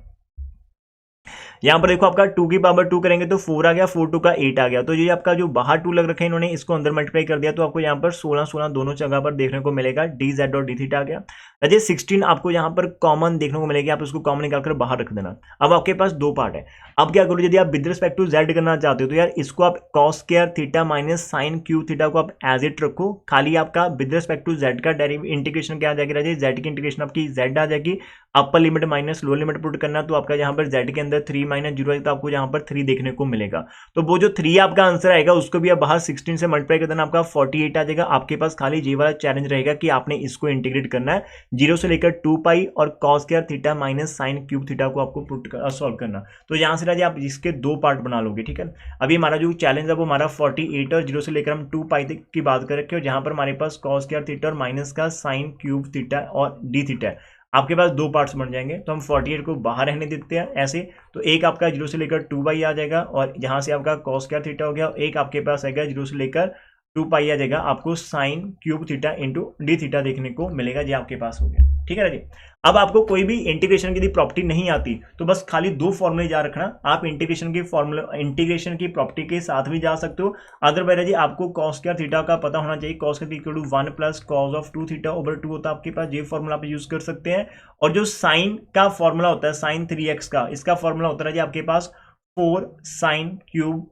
यहाँ पर देखो आपका 2 की पावर 2 करेंगे तो 4 आ गया, 4 2 का 8 आ गया। तो ये आपका जो बाहर 2 लग रखे हैं इन्होंने, इसको अंदर मल्टीप्लाई कर दिया तो आपको यहाँ पर 16 16 दोनों जगह पर देखने को मिलेगा, डी जेड और डी थीटा आ गया। अजय 16 आपको यहाँ पर कॉमन देखने को मिलेगी, आप उसको कॉमन निकालकर बाहर रख देना। अब आपके पास दो पार्ट है। अब क्या करो, यदि आप विद रिस्पेक्ट टू जेड करना चाहते हो तो यार इसको आप cos square theta minus sine cube theta को आप एज इट रखो, खाली आपका विद रिस्पेक्ट टू जेड का इंटीग्रेशन क्या आ जाएगी राजे, जेड की इंटीग्रेशन आपकी जेड आ जाएगी, upper limit minus lower limit put करना, तो आपका यहाँ पर जेड के अंदर 3 माइनस जीरो आएगा तो आपको यहाँ पर 3 देखने को मिलेगा। तो वो जो 3 आपका आंसर आएगा उसको भी आप बाहर 16 से मल्टीप्लाई कर देना, आपका 48 आ जाएगा। आपके पास खाली ये वाला चैलेंज रहेगा कि आपने इसको इंटीग्रेट करना है 0 से लेकर 2 पाई और cos square theta minus sine cube theta को आपको पुट सॉल्व करना। तो यहाँ से राजी आप इसके 2 पार्ट बना लोगे, ठीक है। अभी हमारा जो चैलेंज है वो हमारा 48 और 0 से लेकर हम 2 पाई तक की बात कर रखे हो, जहां पर हमारे पास कॉस स्क्वायर थीटा और माइनस का साइन क्यूब थीटा और डी थीटा है। आपके पास 2 पार्ट्स बन जाएंगे, तो हम 48 को बाहर रहने देते हैं ऐसे। तो एक आपका 0 से लेकर 2 पाई आ जाएगा और जहां से आपका कॉस स्क्वायर थीटा हो गया, एक आपके पास आएगा 0 से लेकर 2 पाई आ जाएगा, आपको sine cube theta into d theta देखने को मिलेगा, जो आपके पास हो गया, ठीक है ना जी। अब आपको कोई भी इंटीग्रेशन की प्रॉपर्टी नहीं आती तो बस खाली 2 फॉर्मूले याद रखना। आप इंटीग्रेशन की प्रॉपर्टी के साथ भी जा सकते हो, अदरवाइज जी आपको कॉस स्क्वायर थीटा का पता होना चाहिए। Cos square equal to 1 plus cos of 2 theta over 2 होता है आपके पास, ये फॉर्मूला आप यूज कर सकते हैं। और जो साइन का फॉर्मूला होता है साइन 3x का, इसका फॉर्मूला होता है जी आपके पास 4 साइन क्यूब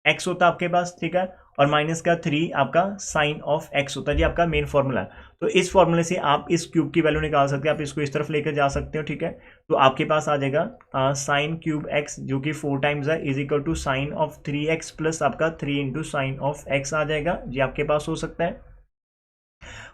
x होता है आपके पास, ठीक है। और माइनस का 3 आपका साइन ऑफ x होता है जी आपका मेन फॉर्मूला। तो इस फॉर्मूले से आप इस क्यूब की वैल्यू निकाल सकते हैं, आप इसको इस तरफ लेकर जा सकते हो, ठीक है। तो आपके पास आ जाएगा साइन क्यूब x जो कि 4 टाइम्स है is equal to sine of 3x plus आपका 3 इंटू साइन ऑफ x आ जाएगा, जी आपके पास हो सकता है।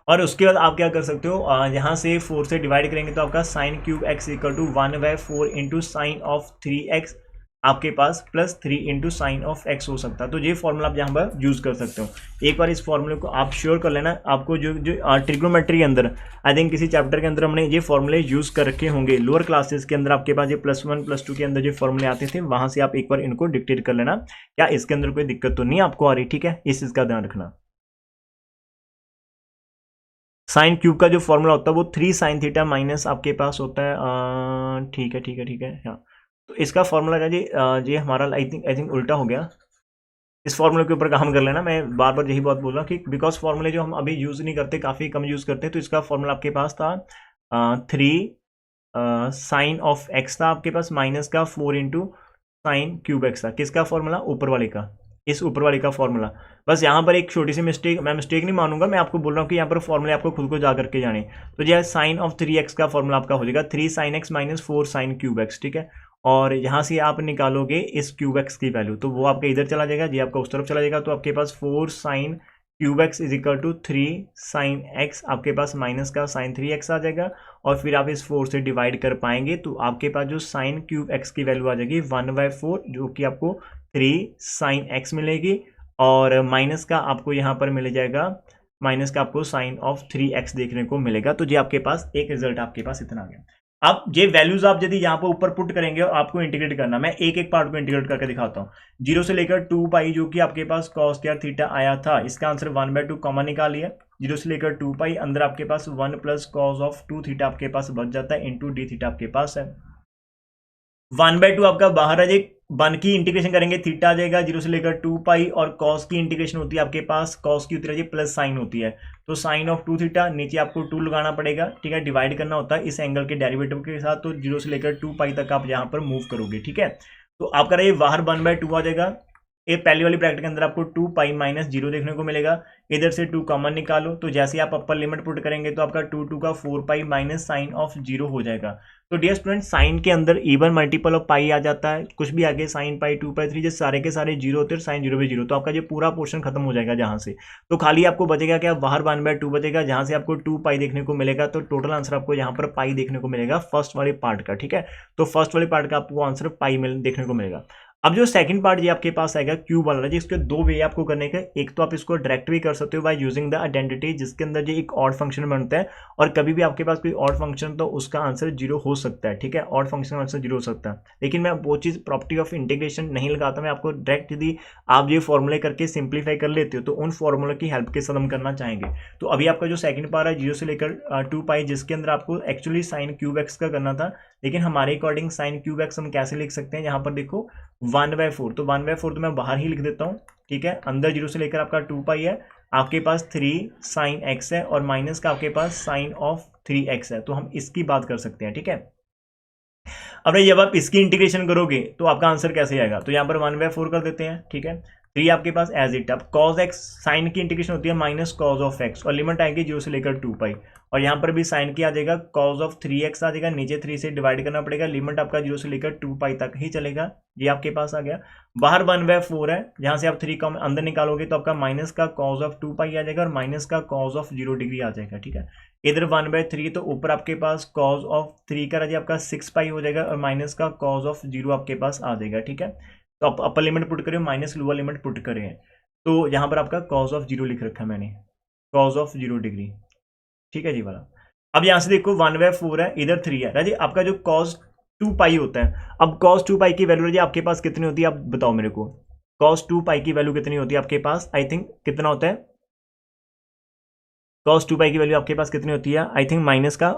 और उसके बाद आप क्या कर सकते हो, यहाँ से 4 से डिवाइड करेंगे तो आपका sine cube x equal to 1/4 into sine of 3x आपके पास plus 3 into sine of x हो सकता है। तो ये फॉर्मूला आप यहाँ पर यूज कर सकते हो। एक बार इस फॉर्मूले को आप श्योर कर लेना। आपको जो ट्रिग्नोमेट्री के अंदर आई थिंक किसी चैप्टर के अंदर हमने ये फॉर्मूले यूज कर रखे होंगे, लोअर क्लासेस के अंदर आपके पास ये +1 +2 के अंदर जो फॉर्मूले आते थे, वहां से आप एक बार इनको डिक्टेट कर लेना। क्या इसके अंदर कोई दिक्कत तो नहीं आपको आ रही, ठीक है, इस चीज का ध्यान रखना। साइन क्यूब का जो फॉर्मूला होता है वो 3 साइन थीटा माइनस आपके पास होता है, ठीक है ठीक है ठीक है, हाँ। तो इसका फॉर्मूला है जी ये हमारा आई थिंक उल्टा हो गया। इस फॉर्मूले के ऊपर काम कर लेना। मैं बार बार यही बात बोल रहा हूँ कि बिकॉज फॉर्मूले जो हम अभी यूज़ नहीं करते, काफ़ी कम यूज़ करते हैं, तो इसका फॉर्मूला आपके पास था 3 साइन ऑफ एक्स था आपके पास माइनस का 4 इंटू साइन क्यूब एक्स था। किसका फॉर्मूला? ऊपर वाले का, इस ऊपर वाले का फॉर्मूला। बस यहाँ पर एक छोटी सी मिस्टेक, मैं मिस्टेक नहीं मानूंगा, मैं आपको बोल रहा हूँ कि यहाँ पर फॉर्मूले आपको खुद को जा करके जाने। तो जो है साइन ऑफ 3x का फॉर्मूला आपका हो जाएगा 3 sine x minus 4 sine cube x, ठीक है। और यहाँ से आप निकालोगे इस क्यूब एक्स की वैल्यू, तो वो आपका इधर चला जाएगा, जी आपका उस तरफ चला जाएगा। तो आपके पास 4 sine cube x is equal to 3 sine x, आपके पास माइनस का साइन 3x आ जाएगा। और फिर आप इस 4 से डिवाइड कर पाएंगे तो आपके पास जो साइन क्यूब एक्स की वैल्यू आ जाएगी 1/4, जो कि आपको 3 साइन एक्स मिलेगी। और माइनस का आपको यहाँ पर मिल जाएगा, माइनस का आपको साइन ऑफ 3x देखने को मिलेगा। तो जी आपके पास एक रिजल्ट आपके पास इतना आ गया। अब ये वैल्यूज आप यदि यहाँ पर ऊपर पुट करेंगे और आपको इंटीग्रेट करना, मैं एक एक पार्ट को इंटीग्रेट करके दिखाता हूँ। 0 से लेकर 2 पाई जो कि आपके पास कॉस स्क्वायर थीटा आया था, इसका आंसर 1/2 कॉमन निकालिए। 0 से लेकर 2 पाई अंदर आपके पास 1 प्लस कॉस ऑफ 2 थीटा आपके पास बच जाता है, इंटू डी थीटा आपके पास है। 1/2 आपका बाहर आ जाए, 1 की इंटीग्रेशन करेंगे थीटा आ जाएगा 0 से लेकर 2 पाई, और कॉस की इंटीग्रेशन होती है आपके पास, कॉस की उतरी प्लस साइन होती है, तो साइन ऑफ 2 थीटा, नीचे आपको 2 लगाना पड़ेगा, ठीक है। डिवाइड करना होता है इस एंगल के डेरिवेटिव के साथ, तो 0 से लेकर 2 पाई तक आप यहाँ पर मूव करोगे, ठीक है। तो आपका ये बाहर 1/2 आ जाएगा। ये पहली वाली ब्रैकेट के अंदर आपको 2 पाई माइनस 0 देखने को मिलेगा। इधर से 2 कॉमन निकालो, तो जैसे आप अपर लिमिट पुट करेंगे तो आपका 2 का 4 पाई माइनस साइन ऑफ 0 हो जाएगा। तो डियर स्टूडेंट, साइन के अंदर इवन मल्टीपल ऑफ पाई आ जाता है, कुछ भी आगे साइन पाई 2 पाई 3 जो सारे के सारे 0 होते हैं, साइन 0 बाई 0, तो आपका ये पूरा पोर्शन खत्म हो जाएगा जहां से। तो खाली आपको बचेगा क्या? बाहर 1/2 बचेगा, जहां से आपको 2 पाई देखने को मिलेगा। तो टोटल आंसर आपको यहाँ पर पाई देखने को मिलेगा फर्स्ट वाले पार्ट का, ठीक है। तो फर्स्ट वाले पार्ट का आपको आंसर पाई देखने को मिलेगा। अब जो सेकंड पार्ट ये आपके पास आएगा क्यूब वाला, जी इसके 2 वे आपको करने का। एक तो आप इसको डायरेक्ट भी कर सकते हो बाय यूजिंग द आइडेंटिटी, जिसके अंदर जो एक ऑड फंक्शन बनता है, और कभी भी आपके पास कोई ऑड फंक्शन तो उसका आंसर 0 हो सकता है, ठीक है। ऑड फंक्शन का आंसर 0 हो सकता है, लेकिन मैं वो चीज़ प्रॉपर्टी ऑफ इंटीग्रेशन नहीं लगाता। मैं आपको डायरेक्ट यदि आप ये फॉर्मूले करके सिंप्लीफाई कर लेते हो तो उन फॉर्मूले की हेल्प के साथ हम करना चाहेंगे। तो अभी आपका जो सेकंड पार्ट है 0 से लेकर 2 पाई, जिसके अंदर आपको एक्चुअली साइन क्यूब एक्स का करना था, लेकिन हमारे अकॉर्डिंग साइन क्यूब एक्स हम कैसे लिख सकते हैं, यहाँ पर देखो 1/4, तो 1/4 तो मैं बाहर ही लिख देता हूँ, ठीक है। अंदर 0 से लेकर आपका 2 पाई है, आपके पास 3 साइन एक्स है, और माइनस का आपके पास साइन ऑफ 3x है, तो हम इसकी बात कर सकते हैं, ठीक है। अब जब आप इसकी इंटीग्रेशन करोगे तो आपका आंसर कैसे आएगा? तो यहाँ पर 1/4 कर देते हैं, ठीक है। 3 आपके पास एज इट। अब कॉस एक्स, साइन की इंटीग्रेशन होती है माइनस कॉस ऑफ एक्स, और लिमिट आएगी 0 से लेकर 2 पाई, और यहाँ पर भी साइन की आ जाएगा, कॉज ऑफ 3x आ जाएगा, नीचे 3 से डिवाइड करना पड़ेगा, लिमिट आपका 0 से लेकर 2 पाई तक ही चलेगा, ये आपके पास आ गया। बाहर 1/4 है, जहाँ से आप 3 का अंदर निकालोगे तो आपका माइनस का कॉज ऑफ 2 पाई आ जाएगा और माइनस का कॉज ऑफ 0 डिग्री आ जाएगा, ठीक है। इधर 1/3 तो ऊपर आपके पास कॉज ऑफ 3 का आपका 6 पाई हो जाएगा और माइनस का कॉज ऑफ 0 आपके पास आ जाएगा, ठीक है। तो आप अपर लिमिट पुट करें, माइनस लोअर लिमिट पुट करें, तो यहाँ पर आपका कॉज ऑफ 0 लिख रखा है मैंने, कॉज ऑफ 0 डिग्री, ठीक है जी वाला। अब यहाँ से देखो 1/4 है, इधर 3 है राजी, आपका जो कॉज 2 पाई होता है, अब कॉज 2 पाई की वैल्यू राजी आपके पास कितनी होती है, आप बताओ मेरे को, कॉज 2 पाई की वैल्यू कितनी होती है आपके पास, आई थिंक कितना होता है, कॉस 2 पाई की वैल्यू आपके पास कितनी होती है, आई थिंक माइनस का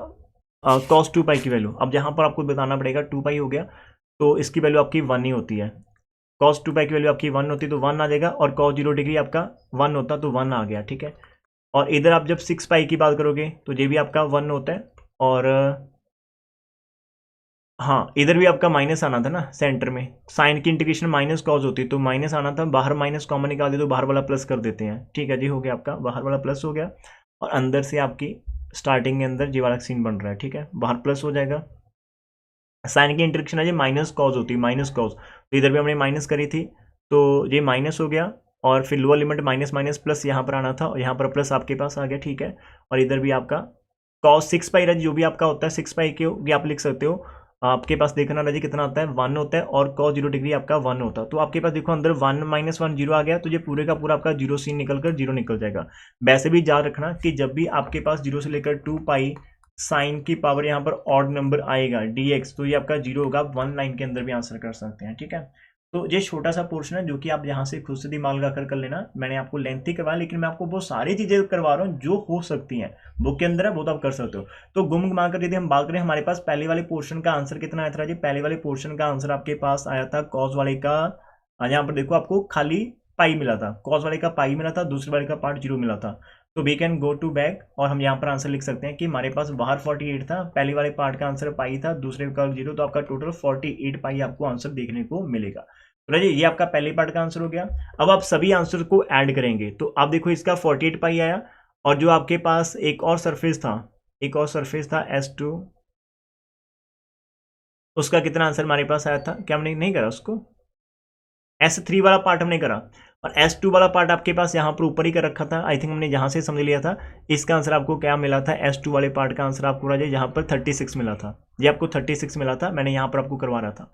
कॉस 2 पाई की वैल्यू, अब यहाँ पर आपको बताना पड़ेगा 2 पाई हो गया तो इसकी वैल्यू आपकी 1 ही होती है, कॉस 2 पाई की वैल्यू आपकी 1 होती है तो 1 आ जाएगा, और कॉस 0 डिग्री आपका 1 होता तो 1 आ गया, ठीक है। और इधर आप जब 6 पाई की बात करोगे तो ये भी आपका 1 होता है, और हाँ इधर भी आपका माइनस आना था ना, सेंटर में साइन की इंटीग्रेशन माइनस कॉज होती है तो माइनस आना था, बाहर माइनस कॉमन निकाल दे तो बाहर वाला प्लस कर देते हैं, ठीक है जी, हो गया आपका बाहर वाला प्लस हो गया, और अंदर से आपकी स्टार्टिंग के अंदर ये वाला सीन बन रहा है, ठीक है, बाहर प्लस हो जाएगा। साइन की इंटरेक्शन है जी माइनस कॉज होती है, माइनस कॉज, तो इधर भी हमने माइनस करी थी तो ये माइनस हो गया, और फिर lower limit minus minus plus यहाँ पर आना था और यहाँ पर प्लस आपके पास आ गया, ठीक है। और इधर भी आपका कॉस 6 पाई जो भी आपका होता है 6 पाई के आप लिख सकते हो, आपके पास देखना राजी कितना आता है 1 होता है, और कॉस 0 डिग्री आपका 1 होता है, तो आपके पास देखो अंदर 1 - 1 0 आ गया, तो ये पूरे का पूरा आपका 0 सीन निकल कर 0 निकल जाएगा। वैसे भी याद रखना कि जब भी आपके पास 0 से लेकर 2 पाई साइन की पावर यहाँ पर ऑड नंबर आएगा dx, तो ये आपका 0 होगा, आप 1 लाइन के अंदर भी आंसर कर सकते हैं, ठीक है। तो ये छोटा सा पोर्शन है जो कि आप यहाँ से खुद से दिमाग लगाकर कर लेना, मैंने आपको लेंथी करवाया लेकिन मैं आपको बहुत सारी चीजें करवा रहा हूँ जो हो सकती हैं, बुक के अंदर है वो तो आप कर सकते हो। तो गुम घुमा कर यदि हम बात करें, हमारे पास पहले वाले पोर्शन का आंसर कितना आया था जी, पहले वाले पोर्शन का आंसर आपके पास आया था कॉस वाले का, यहाँ पर देखो आपको खाली पाई मिला था, कॉस वाले का पाई मिला था, दूसरे वाले का पार्ट 0 मिला था, तो we can go to back और हम यहाँ पर आंसर लिख सकते हैं कि हमारे पास बाहर 48 था, पहले वाले पार्ट का आंसर पाई था, दूसरे का 0, तो आपका टोटल 48 पाई आपको आंसर देखने को मिलेगा। तो ये आपका पहले पार्ट का आंसर हो गया। अब आप सभी आंसर को ऐड करेंगे तो आप देखो इसका 48 पाई आया, और जो आपके पास एक और सरफेस था S2, उसका कितना आंसर हमारे पास आया था, क्या हमने नहीं करा उसको, S3 वाला पार्ट हमने करा, और S2 वाला पार्ट आपके पास यहाँ पर ऊपर ही कर रखा था, आई थिंक हमने यहाँ से समझ लिया था। इसका आंसर आपको क्या मिला था, S2 वाले पार्ट का आंसर आपको राजा यहाँ पर 36 मिला था, ये आपको 36 मिला था, मैंने यहाँ पर आपको करवा रहा था।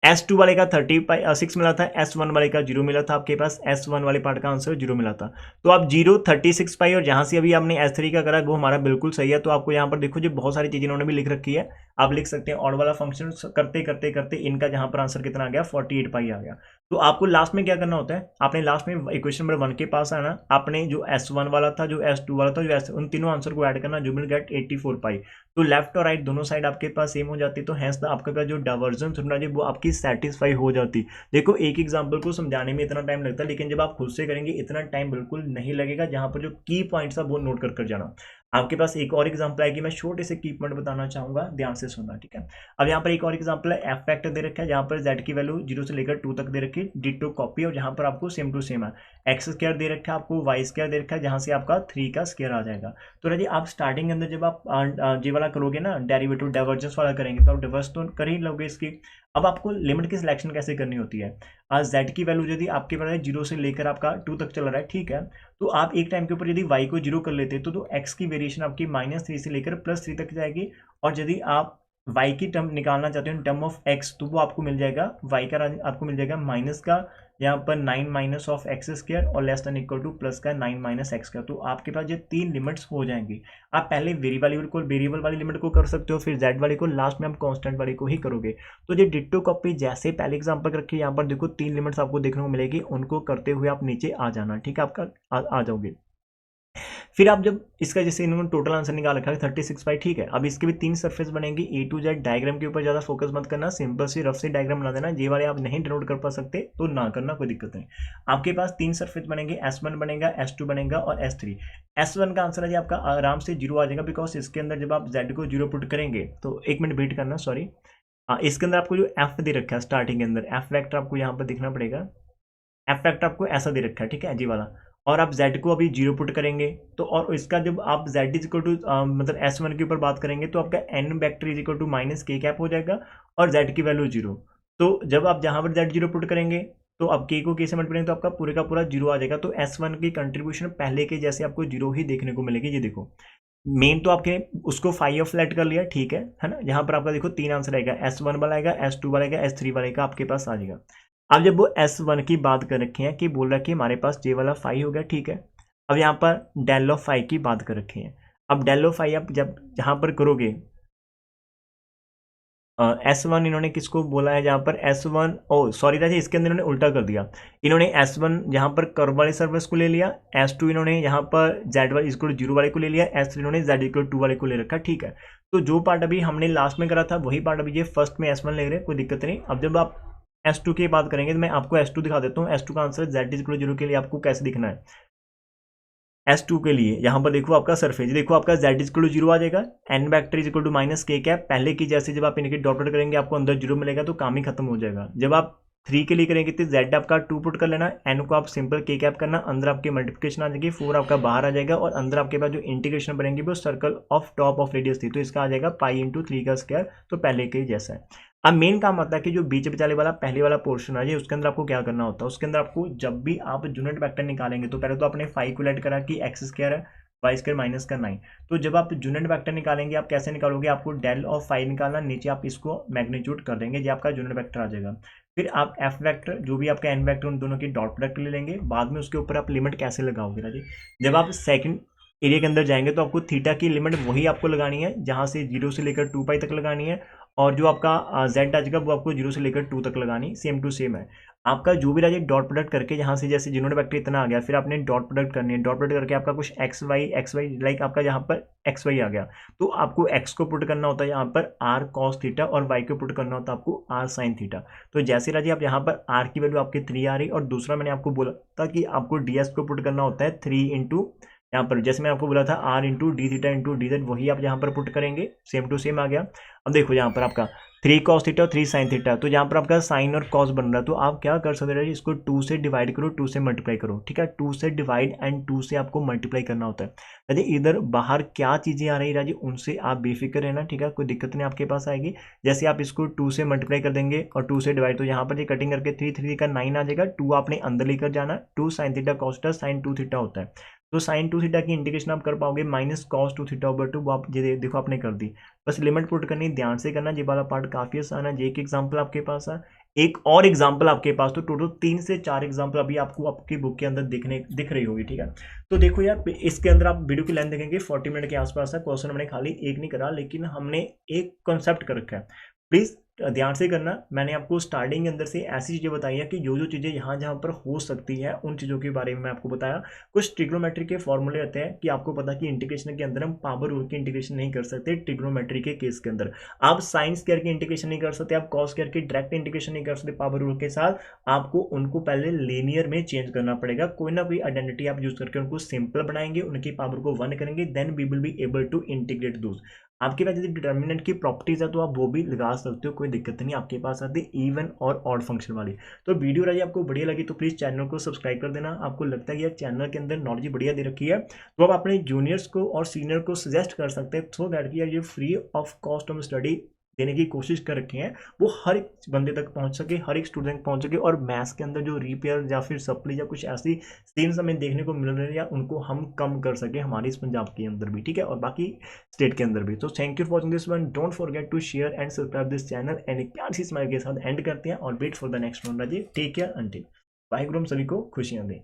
S2 वाले का 36 मिला था, S1 वाले का 0 मिला था, आपके पास S1 वाले पार्ट का आंसर 0 मिला था, तो आप 0 36 पाई, और जहां से अभी आपने S3 का करा वो हमारा बिल्कुल सही है। तो आपको यहाँ पर देखो जो बहुत सारी चीजें इन्होंने भी लिख रखी है, आप लिख सकते हैं ऑड वाला फंक्शन करते करते करते इनका जहां पर आंसर कितना आ गया 48 पाई आ गया। तो आपको लास्ट में क्या करना होता है, आपने लास्ट में इक्वेशन नंबर 1 के पास आना, आपने जो S1 वाला था, जो S2 वाला था, जो उन तीनों आंसर को ऐड करना, जो विल गेट 84 पाई। तो लेफ्ट और राइट दोनों साइड आपके पास सेम हो जाती, तो हैंस आपका जो डाइवर्जेंस होना चाहिए वो आपकी सेटिस्फाई हो जाती। देखो एक एग्जांपल को समझाने में इतना टाइम लगता है, लेकिन जब आप खुद से करेंगे इतना टाइम बिल्कुल नहीं लगेगा, जहां पर जो की पॉइंट्स है वो नोट कर जाना। आपके पास एक और एग्जांपल आएगी, मैं छोटे से की पॉइंट बताना चाहूंगा, ध्यान से सुनना, ठीक है। अब यहाँ पर एक और एग्जांपल है, एफ फैक्टर दे रखा है, जहां पर z की वैल्यू 0 से लेकर 2 तक दे रखी है, डिटो कॉपी, और जहां पर आपको सेम टू सेम है, एक्स स्क्वायर दे रखा है, आपको वाई स्क्वायर दे रखा है, जहां से आपका 3 का स्क्वायर आ जाएगा। तो राजी आप स्टार्टिंग के अंदर जब आप ये वाला करोगे ना, डेरिवेटिव डाइवर्जेंस वाला करेंगे, तो आप डाइवर्स तो कर ही लोगे इसकी। अब आपको लिमिट की सिलेक्शन कैसे करनी होती है, z की वैल्यू यदि आपके पास 0 से लेकर आपका 2 तक चल रहा है, ठीक है, तो आप एक टाइम के ऊपर यदि y को 0 कर लेते तो x की वेरिएशन आपकी -3 से लेकर +3 तक जाएगी, और यदि आप y की टर्म निकालना चाहते हो इन टर्म ऑफ x, तो वो आपको मिल जाएगा y का आपको मिल जाएगा माइनस का यहाँ पर 9 माइनस ऑफ एक्स स्क्वायर और less than equal to plus का 9 माइनस एक्स का। तो आपके पास ये 3 लिमिट्स हो जाएंगी। आप पहले वेरिएबल वाली लिमिट को कर सकते हो, फिर जेड वाली को, लास्ट में आप कांस्टेंट वाली को ही करोगे। तो ये डिट्टो कॉपी जैसे पहले एग्जांपल रखिए, यहाँ पर देखो 3 लिमिट्स आपको देखने को मिलेगी, उनको करते हुए आप नीचे आ जाना, ठीक है, आपका आ जाओगे। फिर आप जब इसका जैसे इन्होंने टोटल आंसर निकाल रखा है 36 पाई, ठीक है, अब इसके भी 3 सरफेस बनेंगी, A to Z। डायग्राम के ऊपर ज़्यादा फोकस मत करना, सिंपल सी रफ से डायग्राम बना देना, ये वाले आप नहीं डिनोट कर पा सकते तो ना करना, कोई दिक्कत नहीं। आपके पास 3 सरफेस बनेंगे, S1 बनेगा, S2 बनेगा और S3। S1 का आंसर है जी आपका आराम से 0 आ जाएगा, बिकॉज इसके अंदर जब आप Z को 0 पुट करेंगे, तो 1 मिनट वेट करना, सॉरी, इसके अंदर आपको जो F दे रखा है स्टार्टिंग के अंदर, F वेक्टर आपको यहाँ पर दिखना पड़ेगा, F वेक्टर आपको ऐसा दे रखा है, ठीक है जी वाला, और आप z को अभी 0 पुट करेंगे तो, और इसका जब आप z इज इक्वल टू मतलब s1 के ऊपर बात करेंगे तो आपका n vector is equal to minus k cap हो जाएगा और z की वैल्यू 0। तो जब आप जहाँ पर z 0 पुट करेंगे तो आप k को k से मल्टीप्लाई करेंगे तो आपका पूरे का पूरा 0 आ जाएगा। तो s1 की कंट्रीब्यूशन पहले के जैसे आपको 0 ही देखने को मिलेगी। ये देखो मेन तो आपके उसको फाइव ऑफ सेलेक्ट कर लिया, ठीक है ना। यहाँ पर आपका देखो 3 आंसर आएगा, S1 वाला आएगा, S2 वाला आएगा, S3 वाला आएगा, आपके पास आ जाएगा। अब जब वो S1 की बात कर रखे हैं कि बोल रहा है कि हमारे पास J वाला 5 हो गया, ठीक है। अब यहाँ पर डेल ऑफ 5 की बात कर रखे हैं। अब डेल ऑफ 5 आप जब यहाँ पर करोगे S1 इन्होंने किसको बोला है जहाँ पर S1, ओ सॉरी राजी, इसके अंदर इन्होंने उल्टा कर दिया। इन्होंने S1 यहाँ पर कर्व वाले सर्फेस को ले लिया, S2 इन्होंने यहाँ पर Z वाले इक्वल टू 0 वाले को ले लिया, S3 इन्होंने Z इक्वल टू 2 वाले को ले रखा, ठीक है। तो जो पार्ट अभी हमने लास्ट में करा था वही पार्ट अभी ये फर्स्ट में S1 ले रहे हैं, कोई दिक्कत नहीं। अब जब आप S2 की बात करेंगे तो मैं आपको S2 दिखा देता हूँ। S2 का आंसर Z इक्वल टू 0 के लिए आपको कैसे दिखना है। S2 के लिए यहाँ पर देखो आपका सरफेस, देखो आपका Z इज इक्वल टू 0 आ जाएगा, n vector is equal to minus k cap, पहले की जैसे जब आप इनके डॉट डॉट करेंगे आपको अंदर 0 मिलेगा तो काम ही खत्म हो जाएगा। जब आप 3 के लिए करेंगे तो Z आपका 2 पुट कर लेना, n को आप सिंपल के कैप करना, अंदर आपके मल्टीप्लिकेशन आ जाएगी, 4 आपका बाहर आ जाएगा और अंदर आपके पास जो इंटीग्रेशन बनेंगे वो circle of top of radius थी, तो इसका आ जाएगा पाई इंटू 3 का स्क्वायर, तो पहले के जैसा है। अब मेन काम आता है कि जो बीच बिचाले वाला पहले वाला पोर्शन है उसके अंदर आपको क्या करना होता है। उसके अंदर आपको जब भी आप यूनिट वेक्टर निकालेंगे तो पहले तो आपने 5 को लेट करा कि एक्स स्क्वायर है, वाई स्क्वायर माइनस का 9। तो जब आप यूनिट वेक्टर निकालेंगे आप कैसे निकालोगे, आपको डेल ऑफ 5 निकालना, नीचे आप इसको मैग्नीट्यूड कर देंगे, ये आपका यूनिट वेक्टर आ जाएगा। फिर आप एफ वेक्टर जो भी आपका एन वेक्टर उन दोनों की डॉट प्रोडक्ट ले लेंगे, बाद में उसके ऊपर आप लिमिट कैसे लगाओगे राजी। जब आप सेकंड एरिया के अंदर जाएंगे तो आपको थीटा की लिमिट वही आपको लगानी है जहाँ से 0 से लेकर 2 पाई तक लगानी है, और जो आपका जेड आ जाएगा वो आपको 0 से लेकर 2 तक लगानी, सेम टू सेम है। आपका जो भी राजा डॉट प्रोडक्ट करके यहाँ से जैसे यूनिट वेक्टर इतना आ गया, फिर आपने डॉट प्रोडक्ट करनी है, डॉट प्रोडक्ट करके आपका कुछ एक्स वाई लाइक आपका यहाँ पर एक्स वाई आ गया, तो आपको एक्स को पुट करना होता है यहाँ पर आर कॉस थीटा और वाई को पुट करना होता है आपको आर साइन थीटा। तो जैसे राजी आप यहाँ पर आर की वैल्यू आपकी 3 आ रही, और दूसरा मैंने आपको बोला था कि आपको डी एस को पुट करना होता है 3 इंटू यहाँ पर, जैसे मैं आपको बोला था r into d theta into d z, वही आप यहाँ पर पुट करेंगे, सेम टू सेम आ गया। अब देखो यहाँ पर आपका 3 कॉस थीटा और 3 साइन थीटा, तो यहाँ पर आपका साइन और कॉस बन रहा है, तो आप क्या कर सकते हैं, इसको 2 से डिवाइड करो, 2 से मल्टीप्लाई करो, ठीक है। 2 से डिवाइड एंड 2 से आपको मल्टीप्लाई करना होता है राजी। इधर बाहर क्या चीज़ें आ रही है राजी उनसे आप बेफिक्र रहना, ठीक है, कोई दिक्कत नहीं आपके पास आएगी। जैसे आप इसको 2 से मल्टीप्लाई कर देंगे और 2 से डिवाइड, तो यहाँ पर ये कटिंग करके 3 का 9 आ जाएगा, 2 आपने अंदर लेकर जाना, 2 sine theta cos theta sine 2 theta होता है, तो साइन 2 थीटा की इंटीग्रेशन आप कर पाओगे माइनस कॉस 2 थीटा ओवर 2, वो आप ये देखो आपने कर दी। बस लिमिट पुट करनी, ध्यान से करना, ये वाला पार्ट काफी आसान है। ये एक एग्जांपल आपके पास है, एक और एग्जांपल आपके पास, तो टोटल 3 से 4 एग्जांपल अभी आपको आपकी बुक के अंदर दिख रही होगी, ठीक है। तो देखो यार इसके अंदर आप वीडियो की लेंथ देखेंगे 40 मिनट के आसपास है। क्वेश्चन हमने खाली एक नहीं करा, लेकिन हमने एक कॉन्सेप्ट कर रखा है, प्लीज ध्यान से करना। मैंने आपको स्टार्टिंग के अंदर से ऐसी चीज़ें बताई है कि जो जो चीज़ें यहाँ जहाँ पर हो सकती है उन चीज़ों के बारे में मैं आपको बताया। कुछ ट्रिग्नोमेट्री के फॉर्मूले रहते हैं कि आपको पता कि इंटीग्रेशन के अंदर हम पावर रूल की इंटीग्रेशन नहीं कर सकते, ट्रिग्नोमेट्री के केस के अंदर आप साइन स्क्वायर की इंटीग्रेशन नहीं कर सकते, आप कॉस स्क्वायर की डायरेक्ट इंटीग्रेशन नहीं कर सकते पावर रूल के साथ, आपको उनको पहले लीनियर में चेंज करना पड़ेगा। कोई ना कोई आइडेंटिटी आप यूज करके उनको सिंपल बनाएंगे, उनकी पावर को 1 करेंगे, then we will be able to integrate those. आपके पास यदि डिटर्मिनेंट की प्रॉपर्टीज है तो आप वो भी लगा सकते हो, कोई दिक्कत नहीं, आपके पास आती है इवन और ऑड फंक्शन वाली। तो वीडियो रही आपको बढ़िया लगी तो प्लीज चैनल को सब्सक्राइब कर देना। आपको लगता है कि यार चैनल के अंदर नॉलेज बढ़िया दे रखी है तो आप अपने जूनियर्स को और सीनियर को सजेस्ट कर सकते हैं, सो दैट कि यार ये फ्री ऑफ कॉस्ट हम स्टडी देने की कोशिश कर रखी है, वो हर एक बंदे तक पहुंच सके, हर एक स्टूडेंट पहुंच सके। और मैथ्स के अंदर जो रिपेयर या फिर सप्ली या कुछ ऐसी सीन्स हमें देखने को मिल रहे हैं या उनको हम कम कर सके हमारे इस पंजाब के अंदर भी, ठीक है, और बाकी स्टेट के अंदर भी। तो thank you for watching this one, don't forget to share and subscribe this channel, and एक प्यार सी स्माइल के साथ एंड करते हैं और wait for the next one राजी। टेक केयर अंटिल, वाहिगुरु सभी को खुशियां दें।